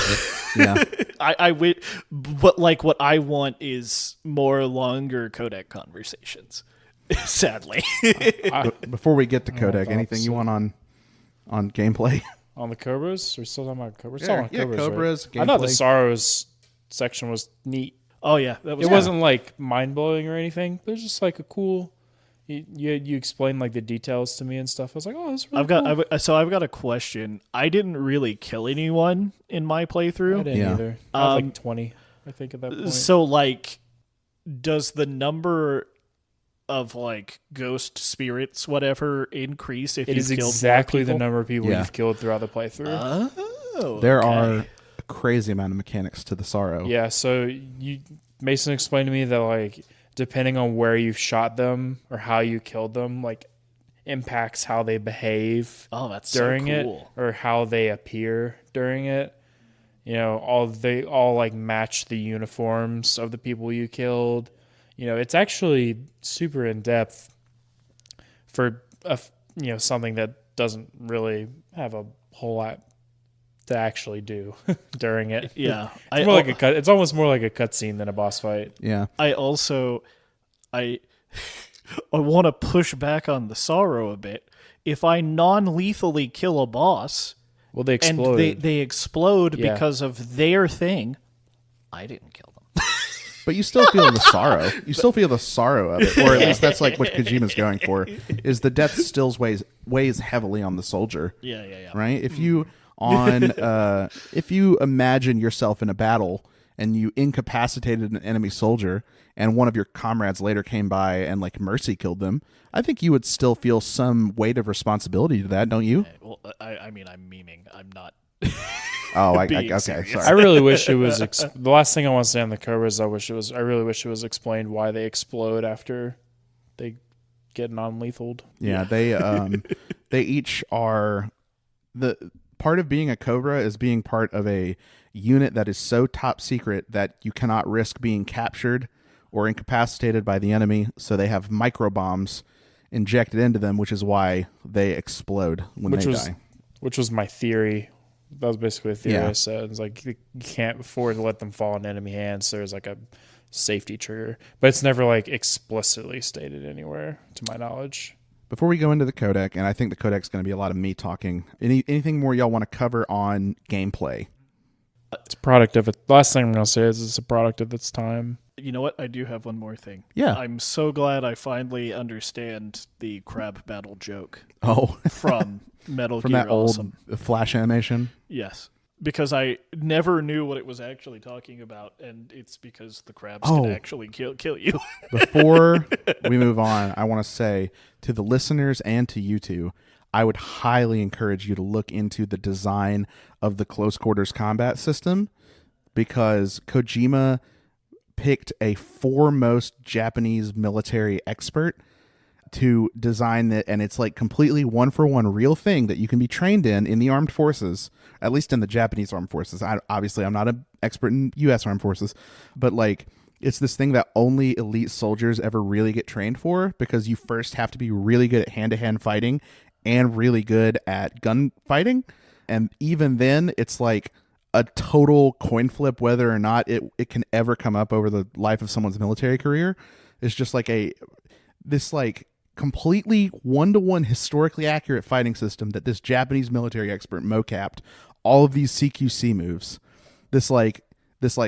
Yeah. I would, but like what I want is more longer codec conversations. Sadly. Before we get to codec, anything you want on gameplay? On the Cobras? We're still talking about Cobras? Still on Cobras, Cobras. Right? I thought the gameplay. Sorrows section was neat. Oh yeah, that was. It wasn't like mind blowing or anything, but it was just like a cool. You explained like the details to me and stuff. I was like, oh, that's really cool. I've got a question. I didn't really kill anyone in my playthrough. I didn't either. I had like 20, I think, at that point. So like, does the number of like ghost spirits, whatever, increase if it you is killed exactly more the people? number of people you've killed throughout the playthrough. Oh, There okay. are a crazy amount of mechanics to the Sorrow. Yeah, so Mason explained to me that like depending on where you've shot them or how you killed them, like impacts how they behave that's during so cool. it or how they appear during it. You know, they all like match the uniforms of the people you killed. You know, it's actually super in depth for something that doesn't really have a whole lot to actually do during it. Yeah, it's almost more like a cutscene than a boss fight. Yeah. I want to push back on the Sorrow a bit. If I non-lethally kill a boss, well, they explode. And they explode because of their thing, I didn't kill them. But you still feel the sorrow. You still feel the sorrow of it, or at least that's like what Kojima's going for. Is the death still weighs heavily on the soldier? Yeah. Right. If you imagine yourself in a battle and you incapacitated an enemy soldier, and one of your comrades later came by and like mercy killed them, I think you would still feel some weight of responsibility to that, don't you? Well, I mean, I'm memeing. I'm not. Oh, okay. serious. Sorry. I really wish it was the last thing I want to say on the cover is I really wish it was explained why they explode after they get non-lethal. Yeah, they each are the part of being a Cobra is being part of a unit that is so top secret that you cannot risk being captured or incapacitated by the enemy, so they have micro bombs injected into them, which is why they explode when they die. Which was my theory. That was basically a theory I said. It's like you can't afford to let them fall in enemy hands. So there's like a safety trigger, but it's never like explicitly stated anywhere, to my knowledge. Before we go into the codec, and I think the codec's going to be a lot of me talking. Anything more y'all want to cover on gameplay? It's a product of it. The last thing I'm going to say is it's a product of its time. You know what? I do have one more thing. Yeah. I'm so glad I finally understand the crab battle joke. Oh, From Metal from Gear that old Awesome. Flash animation. Yes. Because I never knew what it was actually talking about, and it's because the crabs can actually kill you. Before we move on, I want to say to the listeners and to you two, I would highly encourage you to look into the design of the close quarters combat system, because Kojima picked a foremost Japanese military expert to design it, and it's like completely one-for-one real thing that you can be trained in the armed forces, at least in the Japanese armed forces. Obviously, I'm not an expert in U.S. armed forces, but like it's this thing that only elite soldiers ever really get trained for, because you first have to be really good at hand-to-hand fighting and really good at gun fighting, and even then, it's like a total coin flip whether or not it can ever come up over the life of someone's military career. It's just like this completely one-to-one historically accurate fighting system that this Japanese military expert mocapped all of these CQC moves. This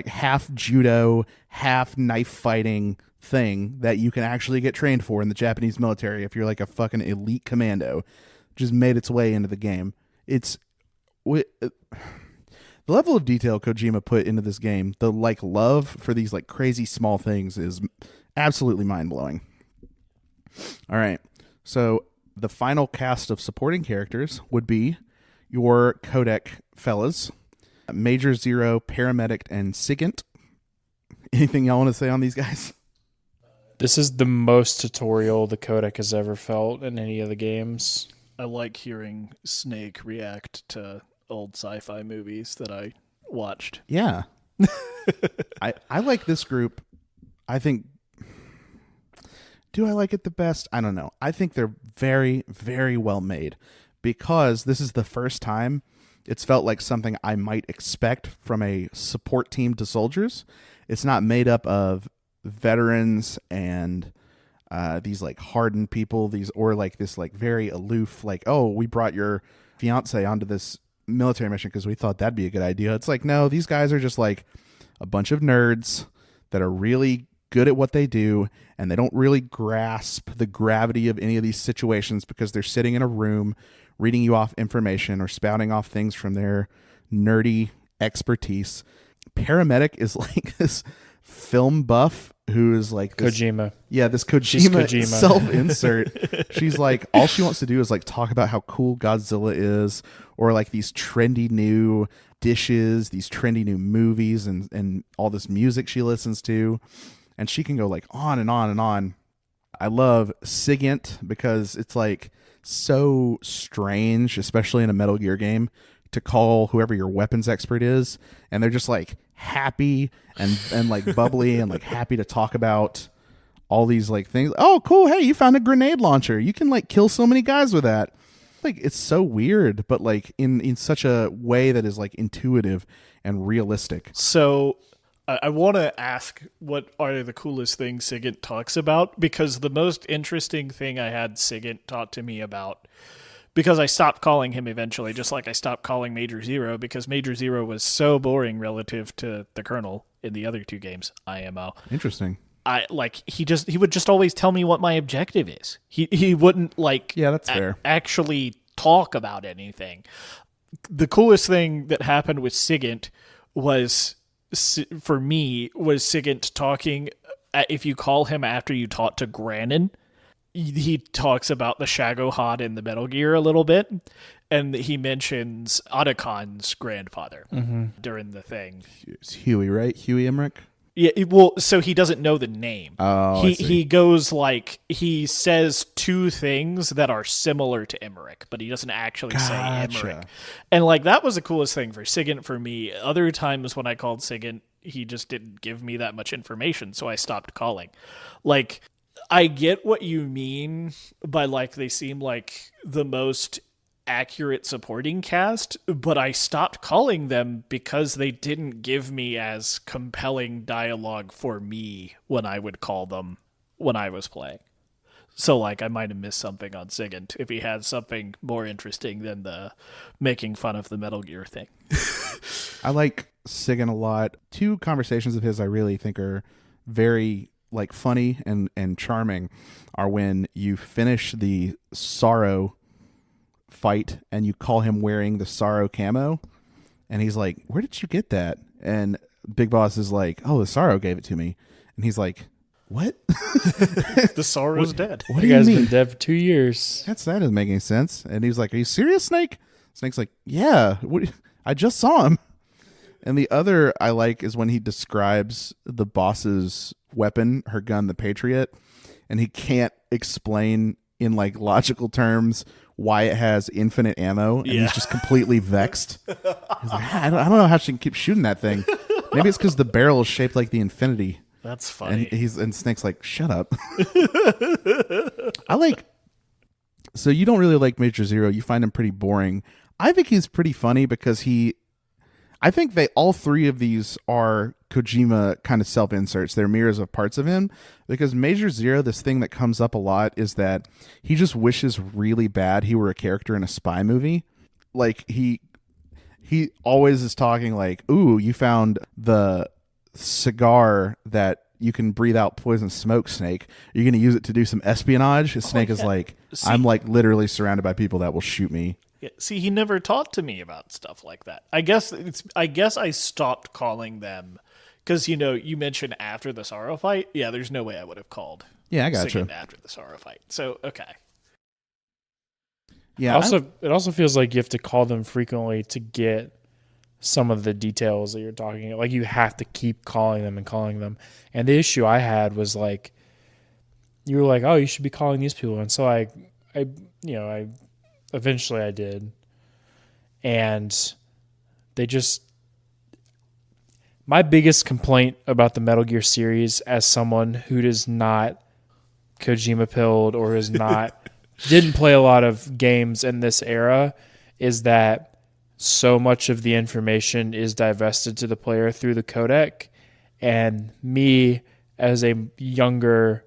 half judo, half knife fighting thing that you can actually get trained for in the Japanese military if you're like a fucking elite commando, just made its way into the game. The level of detail Kojima put into this game, the love for these like crazy small things is Absolutely mind-blowing. All right. So the final cast of supporting characters would be your codec fellas, Major Zero, Paramedic, and Sigint. Anything y'all want to say on these guys? This is the most tutorial the codec has ever felt in any of the games. I like hearing Snake react to old sci-fi movies that I watched. Yeah. I like this group. I think... Do I like it the best? I don't know. I think they're very, very well made because this is the first time it's felt like something I might expect from a support team to soldiers. It's not made up of veterans and these like hardened people, or like this like very aloof, like, oh, we brought your fiance onto this military mission because we thought that'd be a good idea. It's like, no, these guys are just like a bunch of nerds that are really good at what they do, and they don't really grasp the gravity of any of these situations because they're sitting in a room reading you off information or spouting off things from their nerdy expertise. Paramedic is like this film buff who is like this, Kojima. Yeah, this She's Kojima Kojima. self-insert. She's like, all she wants to do is like talk about how cool Godzilla is, or like these trendy new dishes, these trendy new movies, and all this music she listens to. And she can go like on and on and on. I love Sigint because it's like so strange, especially in a Metal Gear game, to call whoever your weapons expert is, and they're just like happy and like bubbly and like happy to talk about all these like things. Oh, cool. Hey, you found a grenade launcher. You can like kill so many guys with that. Like, it's so weird, but like in such a way that is like intuitive and realistic. So I want to ask, what are the coolest things Sigint talks about? Because the most interesting thing I had Sigint talk to me about, because I stopped calling him eventually, just like I stopped calling Major Zero, because Major Zero was so boring relative to the Colonel in the other two games, IMO. Interesting. He would just always tell me what my objective is. He wouldn't like that's fair. Actually talk about anything. The coolest thing that happened with Sigint was, for me, was Sigint talking. If you call him after you talk to Granin, he talks about the Shagohod in the Metal Gear a little bit, and he mentions Otacon's grandfather during the thing. It's Huey, right? Huey Emmerich? Yeah, well, so he doesn't know the name. Oh, he goes like, he says two things that are similar to Emmerich, but he doesn't actually say Emmerich. And like, that was the coolest thing for Sigint for me. Other times when I called Sigint, he just didn't give me that much information, so I stopped calling. Like, I get what you mean by like they seem like the most accurate supporting cast, but I stopped calling them because they didn't give me as compelling dialogue for me when I would call them when I was playing. So like, I might have missed something on Sigint if he had something more interesting than the making fun of the Metal Gear thing. I like Sigint a lot. Two conversations of his I really think are very like funny and charming are when you finish the Sorrow fight and you call him wearing the Sorrow camo, and he's like, where did you get that? And Big Boss is like, oh, the Sorrow gave it to me. And he's like, what? The Sorrow's dead. What The do you guy's mean? been dead for 2 years. That doesn't make any sense. And he's like, are you serious, Snake? Snake's like, yeah, I just saw him. And the other I like is when he describes the boss's weapon, her gun, the Patriot, and he can't explain in like logical terms why it has infinite ammo, and he's just completely vexed. He's like, I don't know how she can keep shooting that thing. Maybe it's because the barrel is shaped like the infinity. That's funny. And Snake's like, shut up. So you don't really like Major Zero. You find him pretty boring. I think he's pretty funny because I think all three of these are Kojima kind of self-inserts. They're mirrors of parts of him, because Major Zero, this thing that comes up a lot is that he just wishes really bad he were a character in a spy movie. Like he always is talking like, ooh, you found the cigar that you can breathe out poison smoke, Snake. You're going to use it to do some espionage? Snake is like, I'm like literally surrounded by people that will shoot me. Yeah, see, he never talked to me about stuff like that. I guess I stopped calling them Because, you mentioned after the Sorrow fight. Yeah, there's no way I would have called. Yeah, I got singing you. after the Sorrow fight. So, okay. Yeah. It also feels like you have to call them frequently to get some of the details that you're talking about. Like you have to keep calling them and calling them. And the issue I had was like, you were like, oh, you should be calling these people. And so I eventually I did. And my biggest complaint about the Metal Gear series as someone who does not Kojima pilled or is not, didn't play a lot of games in this era is that so much of the information is divested to the player through the codec, and me as a younger,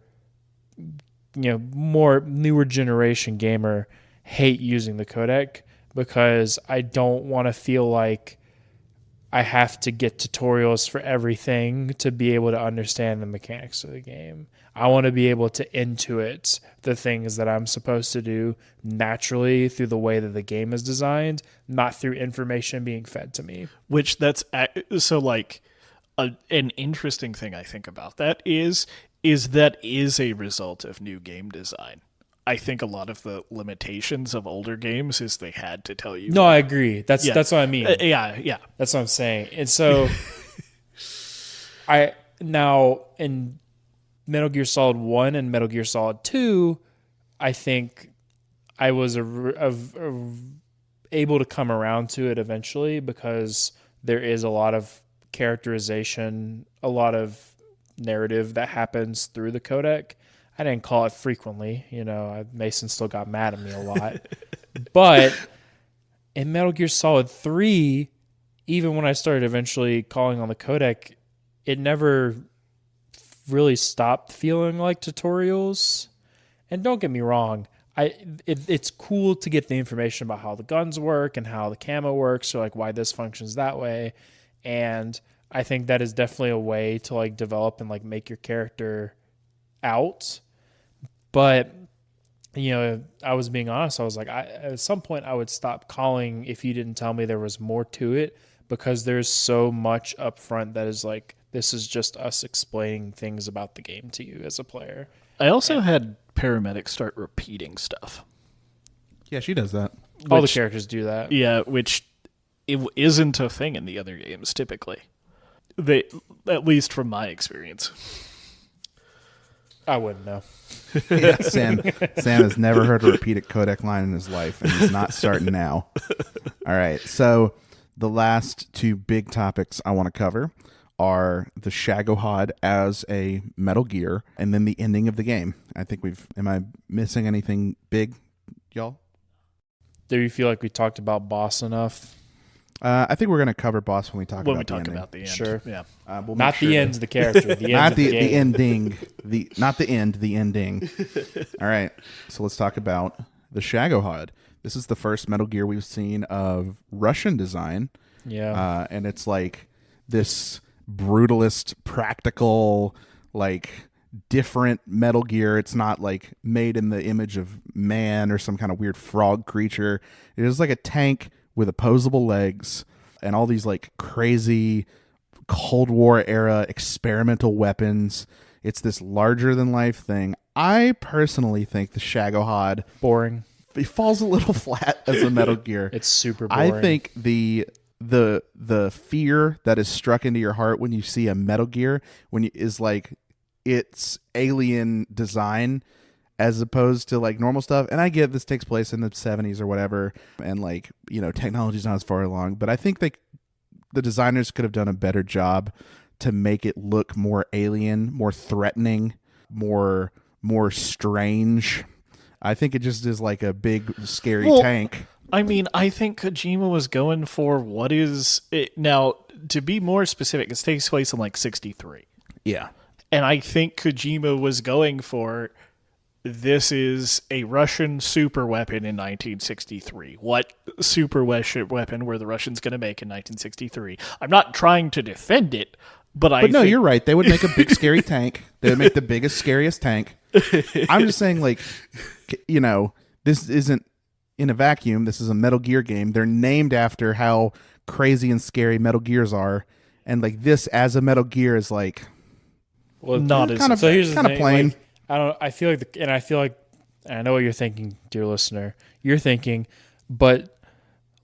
more newer generation gamer hate using the codec because I don't want to feel like I have to get tutorials for everything to be able to understand the mechanics of the game. I want to be able to intuit the things that I'm supposed to do naturally through the way that the game is designed, not through information being fed to me. Which that's so like an interesting thing I think about that is that is a result of new game design. I think a lot of the limitations of older games is they had to tell you. No, I agree. That's what I mean. Yeah. That's what I'm saying. And so now in Metal Gear Solid 1 and Metal Gear Solid 2, I think I was able to come around to it eventually because there is a lot of characterization, a lot of narrative that happens through the codec. I didn't call it frequently. Mason still got mad at me a lot. But in Metal Gear Solid 3, even when I started eventually calling on the codec, it never really stopped feeling like tutorials. And don't get me wrong, it's cool to get the information about how the guns work and how the camo works, or like why this functions that way. And I think that is definitely a way to like develop and like make your character out. But I was being honest. I was like, at some point I would stop calling if you didn't tell me there was more to it, because there's so much up front that is like, this is just us explaining things about the game to you as a player. I also had paramedics start repeating stuff. Yeah, she does that. All the characters do that. Yeah, which it isn't a thing in the other games typically. At least from my experience. I wouldn't know. Yeah, Sam has never heard a repeated codec line in his life, and he's not starting now. All right, so the last two big topics I want to cover are the Shagohod as a Metal Gear, and then the ending of the game. I think am I missing anything big, y'all? Do you feel like we talked about boss enough? I think we're going to cover boss when we talk about the end. Sure. Yeah. We'll not the end of the character. The end not of the ending. Not the end. The ending. All right. So let's talk about the Shagohod. This is the first Metal Gear we've seen of Russian design. Yeah. And it's like this brutalist, practical, like different Metal Gear. It's not like made in the image of man or some kind of weird frog creature. It is like a tank with opposable legs and all these like crazy Cold War era experimental weapons. It's this larger than life thing. I personally think the Shagohod boring. It falls a little flat as a Metal Gear. It's super boring. I think the fear that is struck into your heart when you see a Metal Gear is like its alien design as opposed to like normal stuff. And I get this takes place in the 70s or whatever, and like, technology's not as far along, but I think the designers could have done a better job to make it look more alien, more threatening, more strange. I think it just is like a big scary tank. I mean, I think Kojima was going for what is it now. To be more specific, it takes place in like 63. Yeah. And I think Kojima was going for, this is a Russian super weapon in 1963. What super weapon were the Russians going to make in 1963? I'm not trying to defend it, but no, you're right. They would make a big scary tank. They would make the biggest, scariest tank. I'm just saying, like, this isn't in a vacuum. This is a Metal Gear game. They're named after how crazy and scary Metal Gears are. and like this as a Metal Gear is like Well, not as kind of so here's the kind of thing, plain. like, I don't. I feel like, and I know what you're thinking, dear listener. You're thinking, but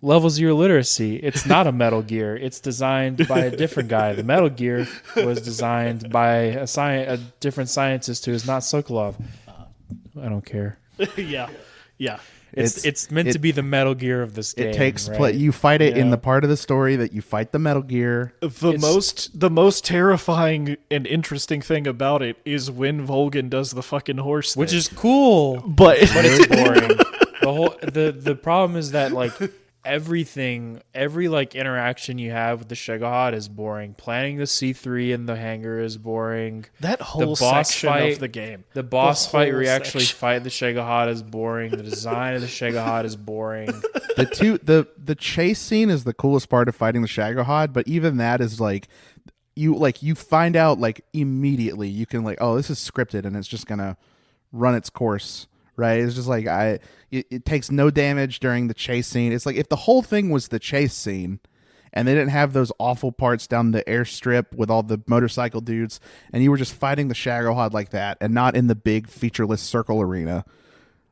level 0 literacy. It's not a Metal Gear. It's designed by a different guy. The Metal Gear was designed by a different scientist who is not Sokolov. I don't care. yeah. It's meant to be the Metal Gear of this game. It takes right? you fight it in Yeah. the part of the story that you fight the Metal Gear. The most terrifying and interesting thing about it is when Volgin does the fucking horse which thing. is cool, but but it's boring. The problem is that like every like interaction you have with the Shegahad is boring. Planning the C3 in the hangar is boring. that whole the boss section fight- of the game. The boss fight where you whole actually section. fight the Shegahad is boring. The design of the Shegahad is boring. The chase scene is the coolest part of fighting the Shagohod, but even that is like you find out like immediately. You can like, oh, this is scripted and it's just gonna run its course, right? It's just like it takes no damage during the chase scene. It's like if the whole thing was the chase scene and they didn't have those awful parts down the airstrip with all the motorcycle dudes and you were just fighting the Shagohod like that and not in the big featureless circle arena,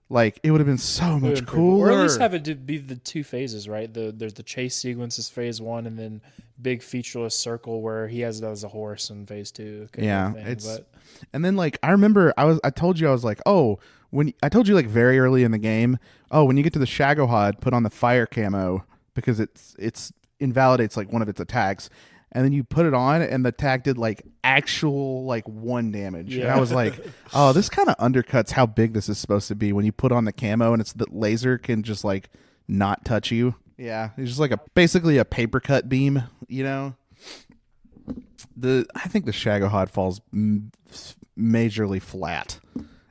like it would have been so much cooler. Or at least have it be the two phases, right? There's the chase sequences phase 1 and then big featureless circle where he has that as a horse in phase 2. kind of Yeah, thing. and then like I remember I told you I was like, oh, when I told you like very early in the game, oh, when you get to the Shagohod, put on the fire camo because it's invalidates like one of its attacks, and then you put it on and the attack did like actual like 1 damage, and I was like, oh, this kind of undercuts how big this is supposed to be when you put on the camo and it's the laser can just like not touch you. Yeah, it's just like basically a paper cut beam, you know. I think the Shagohod falls majorly flat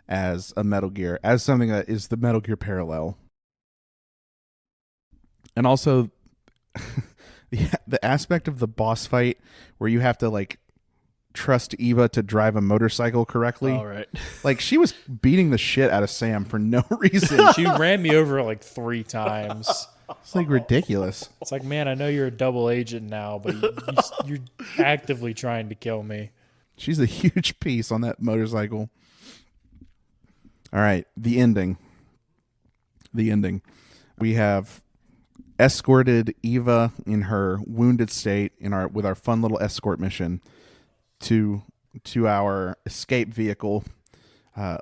as a Metal Gear, as something that is the Metal Gear parallel. And also the aspect of the boss fight where you have to like trust Eva to drive a motorcycle correctly. All right. Like she was beating the shit out of Sam for no reason. She ran me over like 3 times. It's like ridiculous. It's like, man, I know you're a double agent now, but you're actively trying to kill me. She's a huge piece on that motorcycle. All right, the ending. We have escorted Eva in her wounded state with our fun little escort mission to our escape vehicle.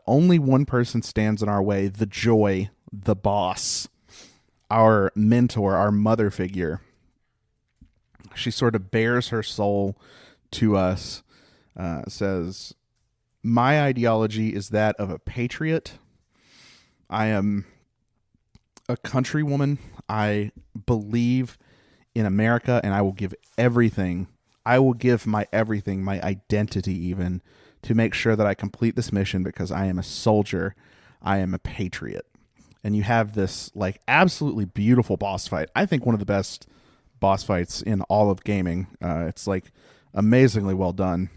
Only one person stands in our way, the Joy, the boss, our mentor, our mother figure. She sort of bears her soul to us, says, my ideology is that of a patriot. I am a countrywoman. I believe in America, and I will give everything. I will give my everything, my identity even, to make sure that I complete this mission because I am a soldier. I am a patriot. And you have this like absolutely beautiful boss fight. I think one of the best boss fights in all of gaming. It's like amazingly well done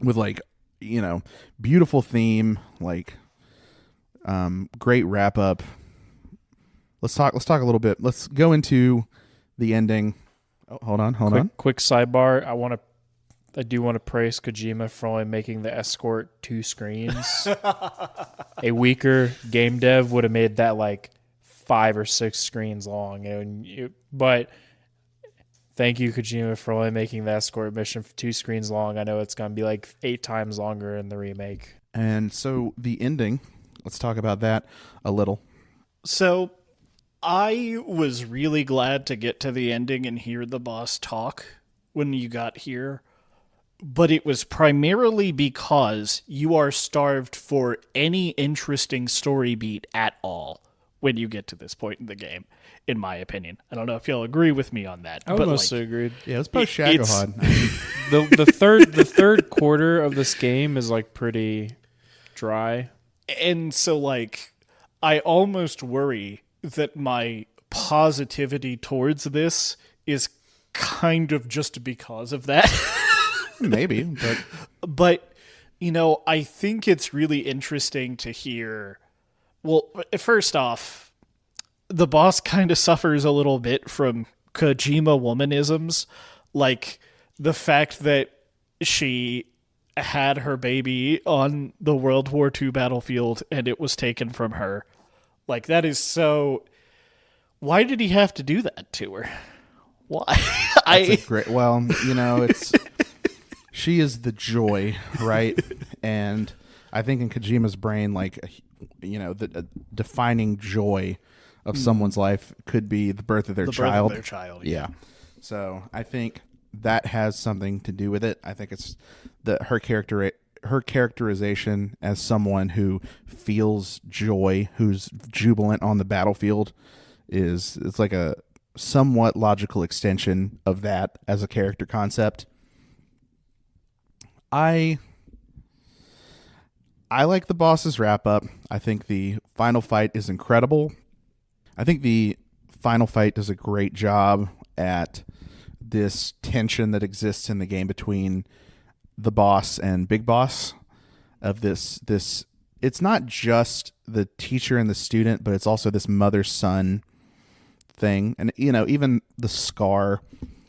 with like, you know, beautiful theme, like great wrap up. Let's talk a little bit. Let's go into the ending. Oh, hold on. Quick sidebar. I do want to praise Kojima for only making the escort 2 screens. A weaker game dev would have made that like 5 or 6 screens long. But thank you, Kojima, for only making the escort mission 2 screens long. I know it's going to be like 8 times longer in the remake. And so the ending, let's talk about that a little. So I was really glad to get to the ending and hear the boss talk when you got here. But it was primarily because you are starved for any interesting story beat at all when you get to this point in the game, in my opinion. I don't know if you'll agree with me on that. I would mostly agree. Yeah, let's post it's- Shagohod. The third quarter of this game is like pretty dry. And so, like, I almost worry that my positivity towards this is kind of just because of that. Maybe, But, you know, I think it's really interesting to hear. Well, first off, the boss kind of suffers a little bit from Kojima womanisms. Like, the fact that she had her baby on the World War II battlefield and it was taken from her. Like, that is so... Why did he have to do that to her? Why? Well, it's... She is the joy, right? And I think in Kojima's brain, like, the defining joy of someone's life could be the birth of their child. Birth of their child, yeah. So I think that has something to do with it. I think it's her characterization as someone who feels joy, who's jubilant on the battlefield, it's like a somewhat logical extension of that as a character concept. I like the boss's wrap up. I think the final fight is incredible. I think the final fight does a great job at this tension that exists in the game between the boss and Big Boss. Of this it's not just the teacher and the student, but it's also this mother-son thing. And even the scar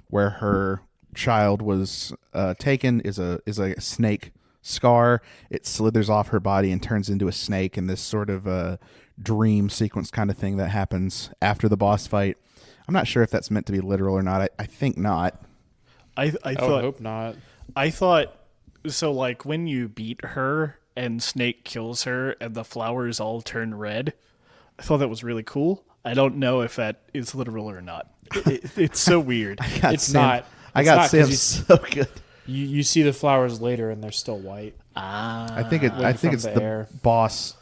where her child was taken is a snake scar. It slithers off her body and turns into a snake, and this sort of a dream sequence kind of thing that happens after the boss fight. I'm not sure if that's meant to be literal or not. I think not. I would hope not. I thought so. Like when you beat her and Snake kills her and the flowers all turn red, I thought that was really cool. I don't know if that is literal or not. It's so weird. It's not. I got Sam so good. You see the flowers later and they're still white. I think it's the boss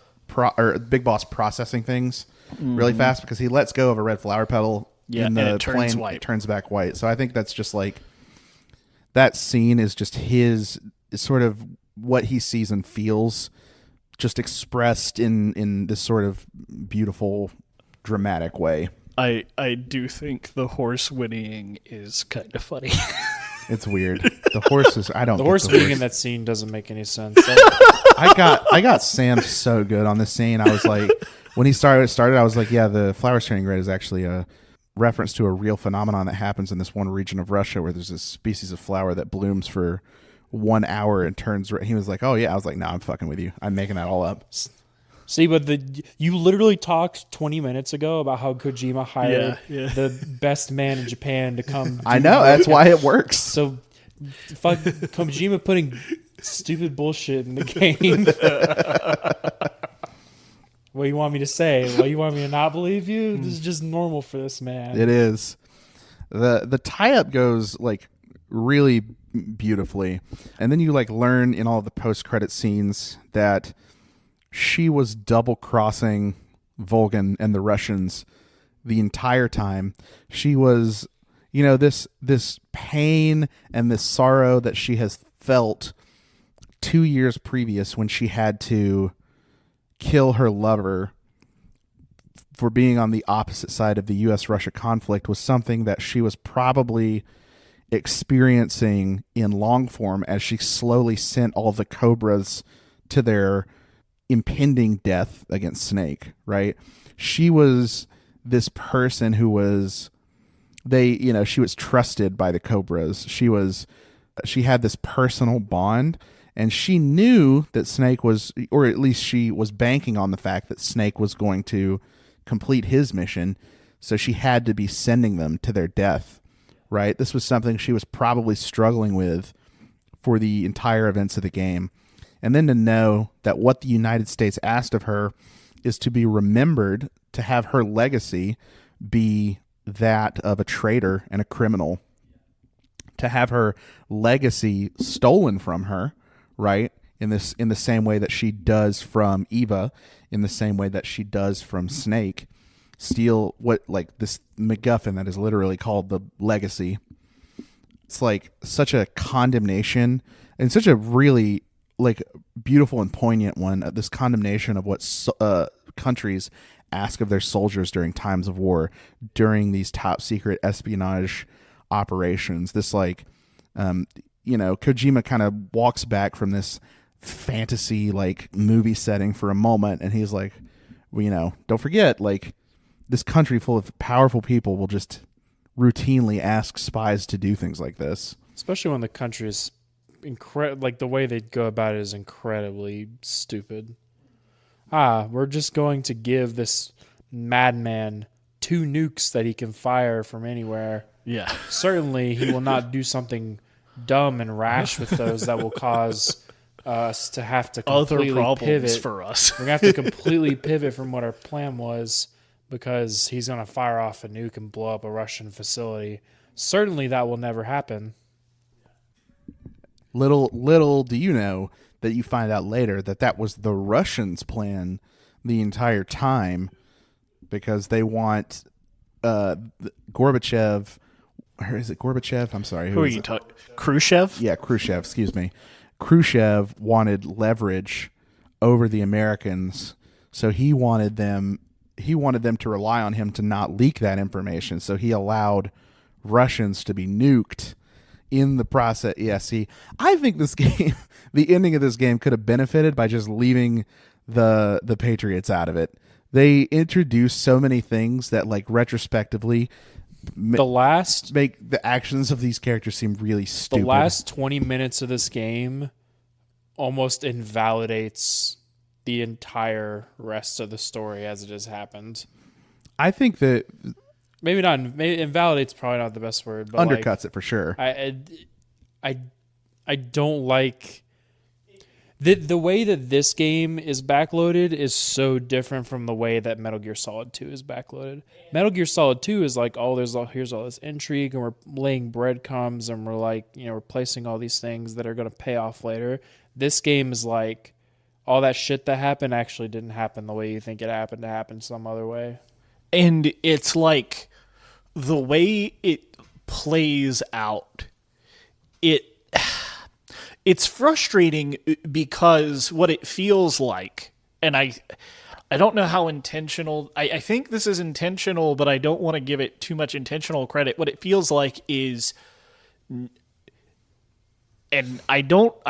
Big Boss processing things really fast because he lets go of a red flower petal in the plane. It turns back white. So I think that's just like that scene is just his sort of what he sees and feels, just expressed in this sort of beautiful, dramatic way. I do think the horse whinnying is kind of funny. It's weird. The horses. I don't. The horse being in that scene doesn't make any sense. I got Sam so good on this scene. I was like, when he started, I was like, yeah, the flowers turning red is actually a reference to a real phenomenon that happens in this one region of Russia where there's this species of flower that blooms for 1 hour and turns red. He was like, oh yeah. I was like, no, I'm fucking with you. I'm making that all up. See, but you literally talked 20 minutes ago about how Kojima hired the best man in Japan to come. I know, that's why it works. So, fuck Kojima putting stupid bullshit in the game. What do you want me to say? What, you want me to not believe you? This is just normal for this man. It is. The tie-up goes like really beautifully, and then you like learn in all the post-credit scenes that she was double-crossing Volgin and the Russians the entire time. She was, this pain and this sorrow that she has felt 2 years previous when she had to kill her lover for being on the opposite side of the U.S.-Russia conflict was something that she was probably experiencing in long form as she slowly sent all the Cobras to their impending death against Snake, right? She was this person who was she was trusted by the Cobras. She had this personal bond, and she knew that Snake was, or at least she was banking on the fact that Snake was going to complete his mission, so she had to be sending them to their death, right? This was something she was probably struggling with for the entire events of the game. And then to know that what the United States asked of her is to be remembered, to have her legacy be that of a traitor and a criminal, to have her legacy stolen from her, right? In the same way that she does from Eva, in the same way that she does from Snake, steal this MacGuffin that is literally called the legacy. It's like such a condemnation and such a really beautiful and poignant one. This condemnation of what countries ask of their soldiers during times of war, during these top secret espionage operations. This Kojima kind of walks back from this fantasy movie setting for a moment, and he's like, don't forget, this country full of powerful people will just routinely ask spies to do things like this. especially when the country is like the way they go about it is incredibly stupid. We're just going to give this madman 2 nukes that he can fire from anywhere. Yeah. Certainly, he will not do something dumb and rash with those that will cause us to have to completely other problems pivot. for us. We're going to have to completely pivot from what our plan was because he's going to fire off a nuke and blow up a Russian facility. Certainly, that will never happen. Little do you know that you find out later that was the Russians' plan the entire time, because they want Gorbachev. Or is it Gorbachev? I'm sorry. Who are you talking? Khrushchev? Yeah, Khrushchev. Excuse me. Khrushchev wanted leverage over the Americans, so he wanted them to rely on him to not leak that information. So he allowed Russians to be nuked in the process. Yeah, see, I think this game, the ending of this game could have benefited by just leaving the Patriots out of it. They introduced so many things that, like, retrospectively make the actions of these characters seem really stupid. The last 20 minutes of this game almost invalidates the entire rest of the story as it has happened. I think that maybe invalidates probably not the best word, but undercuts it for sure. I don't like the way that this game is backloaded is so different from the way that Metal Gear Solid 2 is backloaded. Metal Gear Solid 2 is like, here's all this intrigue, and we're laying breadcrumbs, and we're like, we're placing all these things that are going to pay off later. This game is like, all that shit that happened actually didn't happen the way you think it happened to happen some other way. And it's like the way it plays out, it's frustrating because what it feels like, and I don't know how intentional, I think this is intentional, but I don't want to give it too much intentional credit. What it feels like is, and I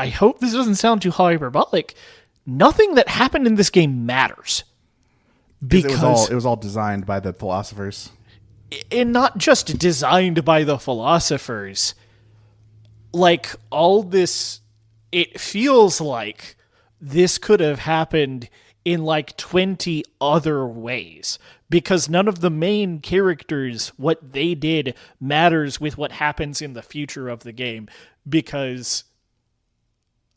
hope this doesn't sound too hyperbolic, nothing that happened in this game matters. Because it was all designed by the philosophers. And not just designed by the philosophers. Like, all this, it feels like this could have happened in like 20 other ways, because none of the main characters, what they did matters with what happens in the future of the game because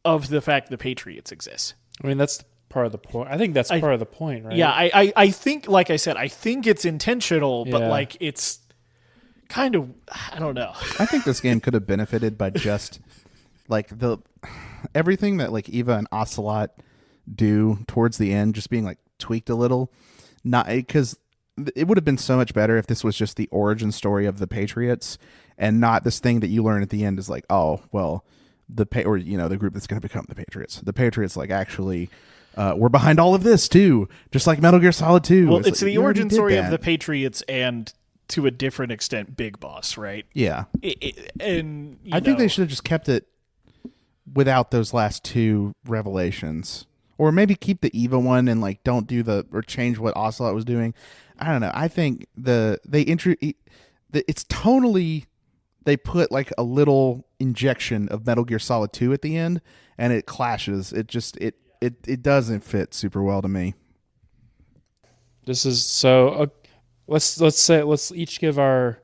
of the fact the Patriots exist. I mean, that's part of the point. I think that's part of the point, right? Yeah, I think, like I said, I think it's intentional, but like it's kind of, I don't know. I think this game could have benefited by just like everything that like Eva and Ocelot do towards the end just being like tweaked a little. Not because it would have been so much better if this was just the origin story of the Patriots and not this thing that you learn at the end is like, oh well, the group that's going to become the Patriots. The Patriots like actually we're behind all of this too, just like Metal Gear Solid 2. Well, it's like, the origin story of the Patriots and to a different extent Big Boss, right? Yeah. And I think they should have just kept it without those last 2 revelations. Or maybe keep the Eva one and like don't do or change what Ocelot was doing. I don't know. I think it's tonally, they put like a little injection of Metal Gear Solid 2 at the end and it clashes. It just it doesn't fit super well to me. This is so. Let's each give our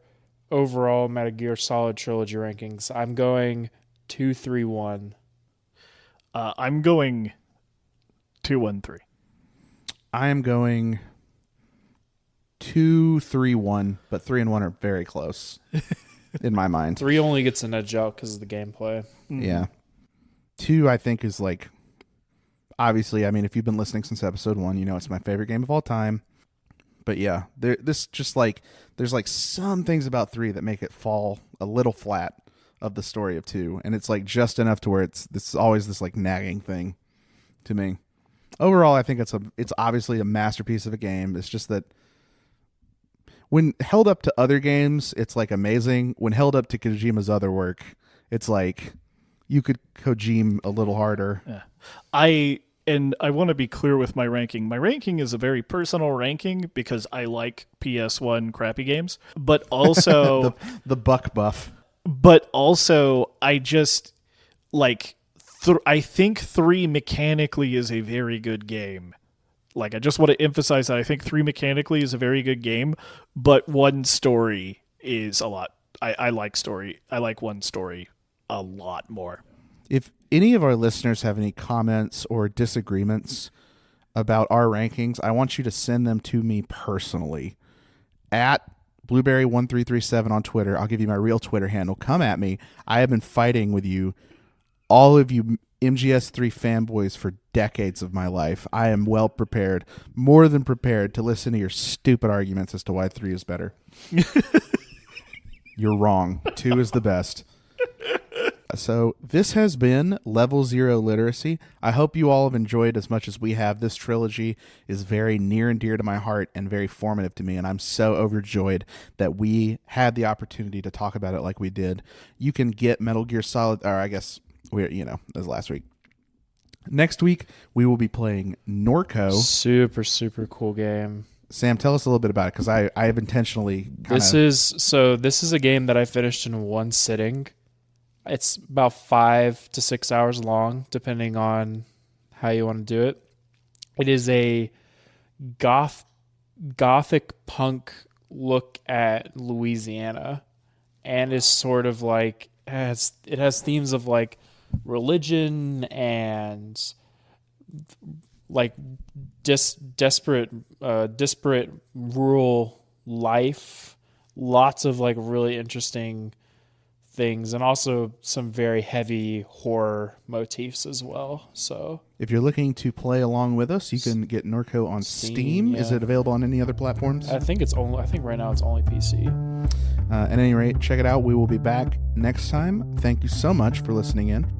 overall Metal Gear Solid trilogy rankings. I'm going 2, 3, 1. I'm going 2, 1, 3. I am going 2, 3, 1, but 3 and 1 are very close in my mind. 3 only gets an edge out because of the gameplay. Yeah. 2, I think, is like, obviously, I mean, if you've been listening since episode 1, you know it's my favorite game of all time. But yeah, there's like some things about 3 that make it fall a little flat of the story of 2, and it's like just enough to where it's always this like nagging thing to me. Overall, I think it's obviously a masterpiece of a game. It's just that when held up to other games, it's like amazing. When held up to Kojima's other work, it's like you could Kojima a little harder. Yeah. I want to be clear with my ranking. My ranking is a very personal ranking because I like PS1 crappy games, but also the buck buff. but also I just like I think 3 mechanically is a very good game. Like, I just want to emphasize that I think 3 mechanically is a very good game, but 1 story is a lot. I like story. I like 1 story a lot more. If any of our listeners have any comments or disagreements about our rankings, I want you to send them to me personally at Blueberry1337 on Twitter. I'll give you my real Twitter handle. Come at me. I have been fighting with you, all of you MGS3 fanboys, for decades of my life. I am well prepared, more than prepared, to listen to your stupid arguments as to why 3 is better. You're wrong. 2 is the best. So this has been Level 0 Literacy. I hope you all have enjoyed as much as we have. This trilogy is very near and dear to my heart and very formative to me, and I'm so overjoyed that we had the opportunity to talk about it like we did. You can get Metal Gear Solid, or I guess that was last week. Next week, we will be playing Norco. Super, super cool game. Sam, tell us a little bit about it, because I have intentionally This is a game that I finished in 1 sitting. It's about 5 to 6 hours long, depending on how you want to do it. It is a gothic punk look at Louisiana, and is sort of like it has themes of like religion and like disparate rural life. Lots of like really interesting things, and also some very heavy horror motifs as well. So if you're looking to play along with us, you can get Norco on Steam. Yeah. Is it available on any other platforms? I think right now it's only PC. At any rate, check it out. We will be back next time. Thank you so much for listening in.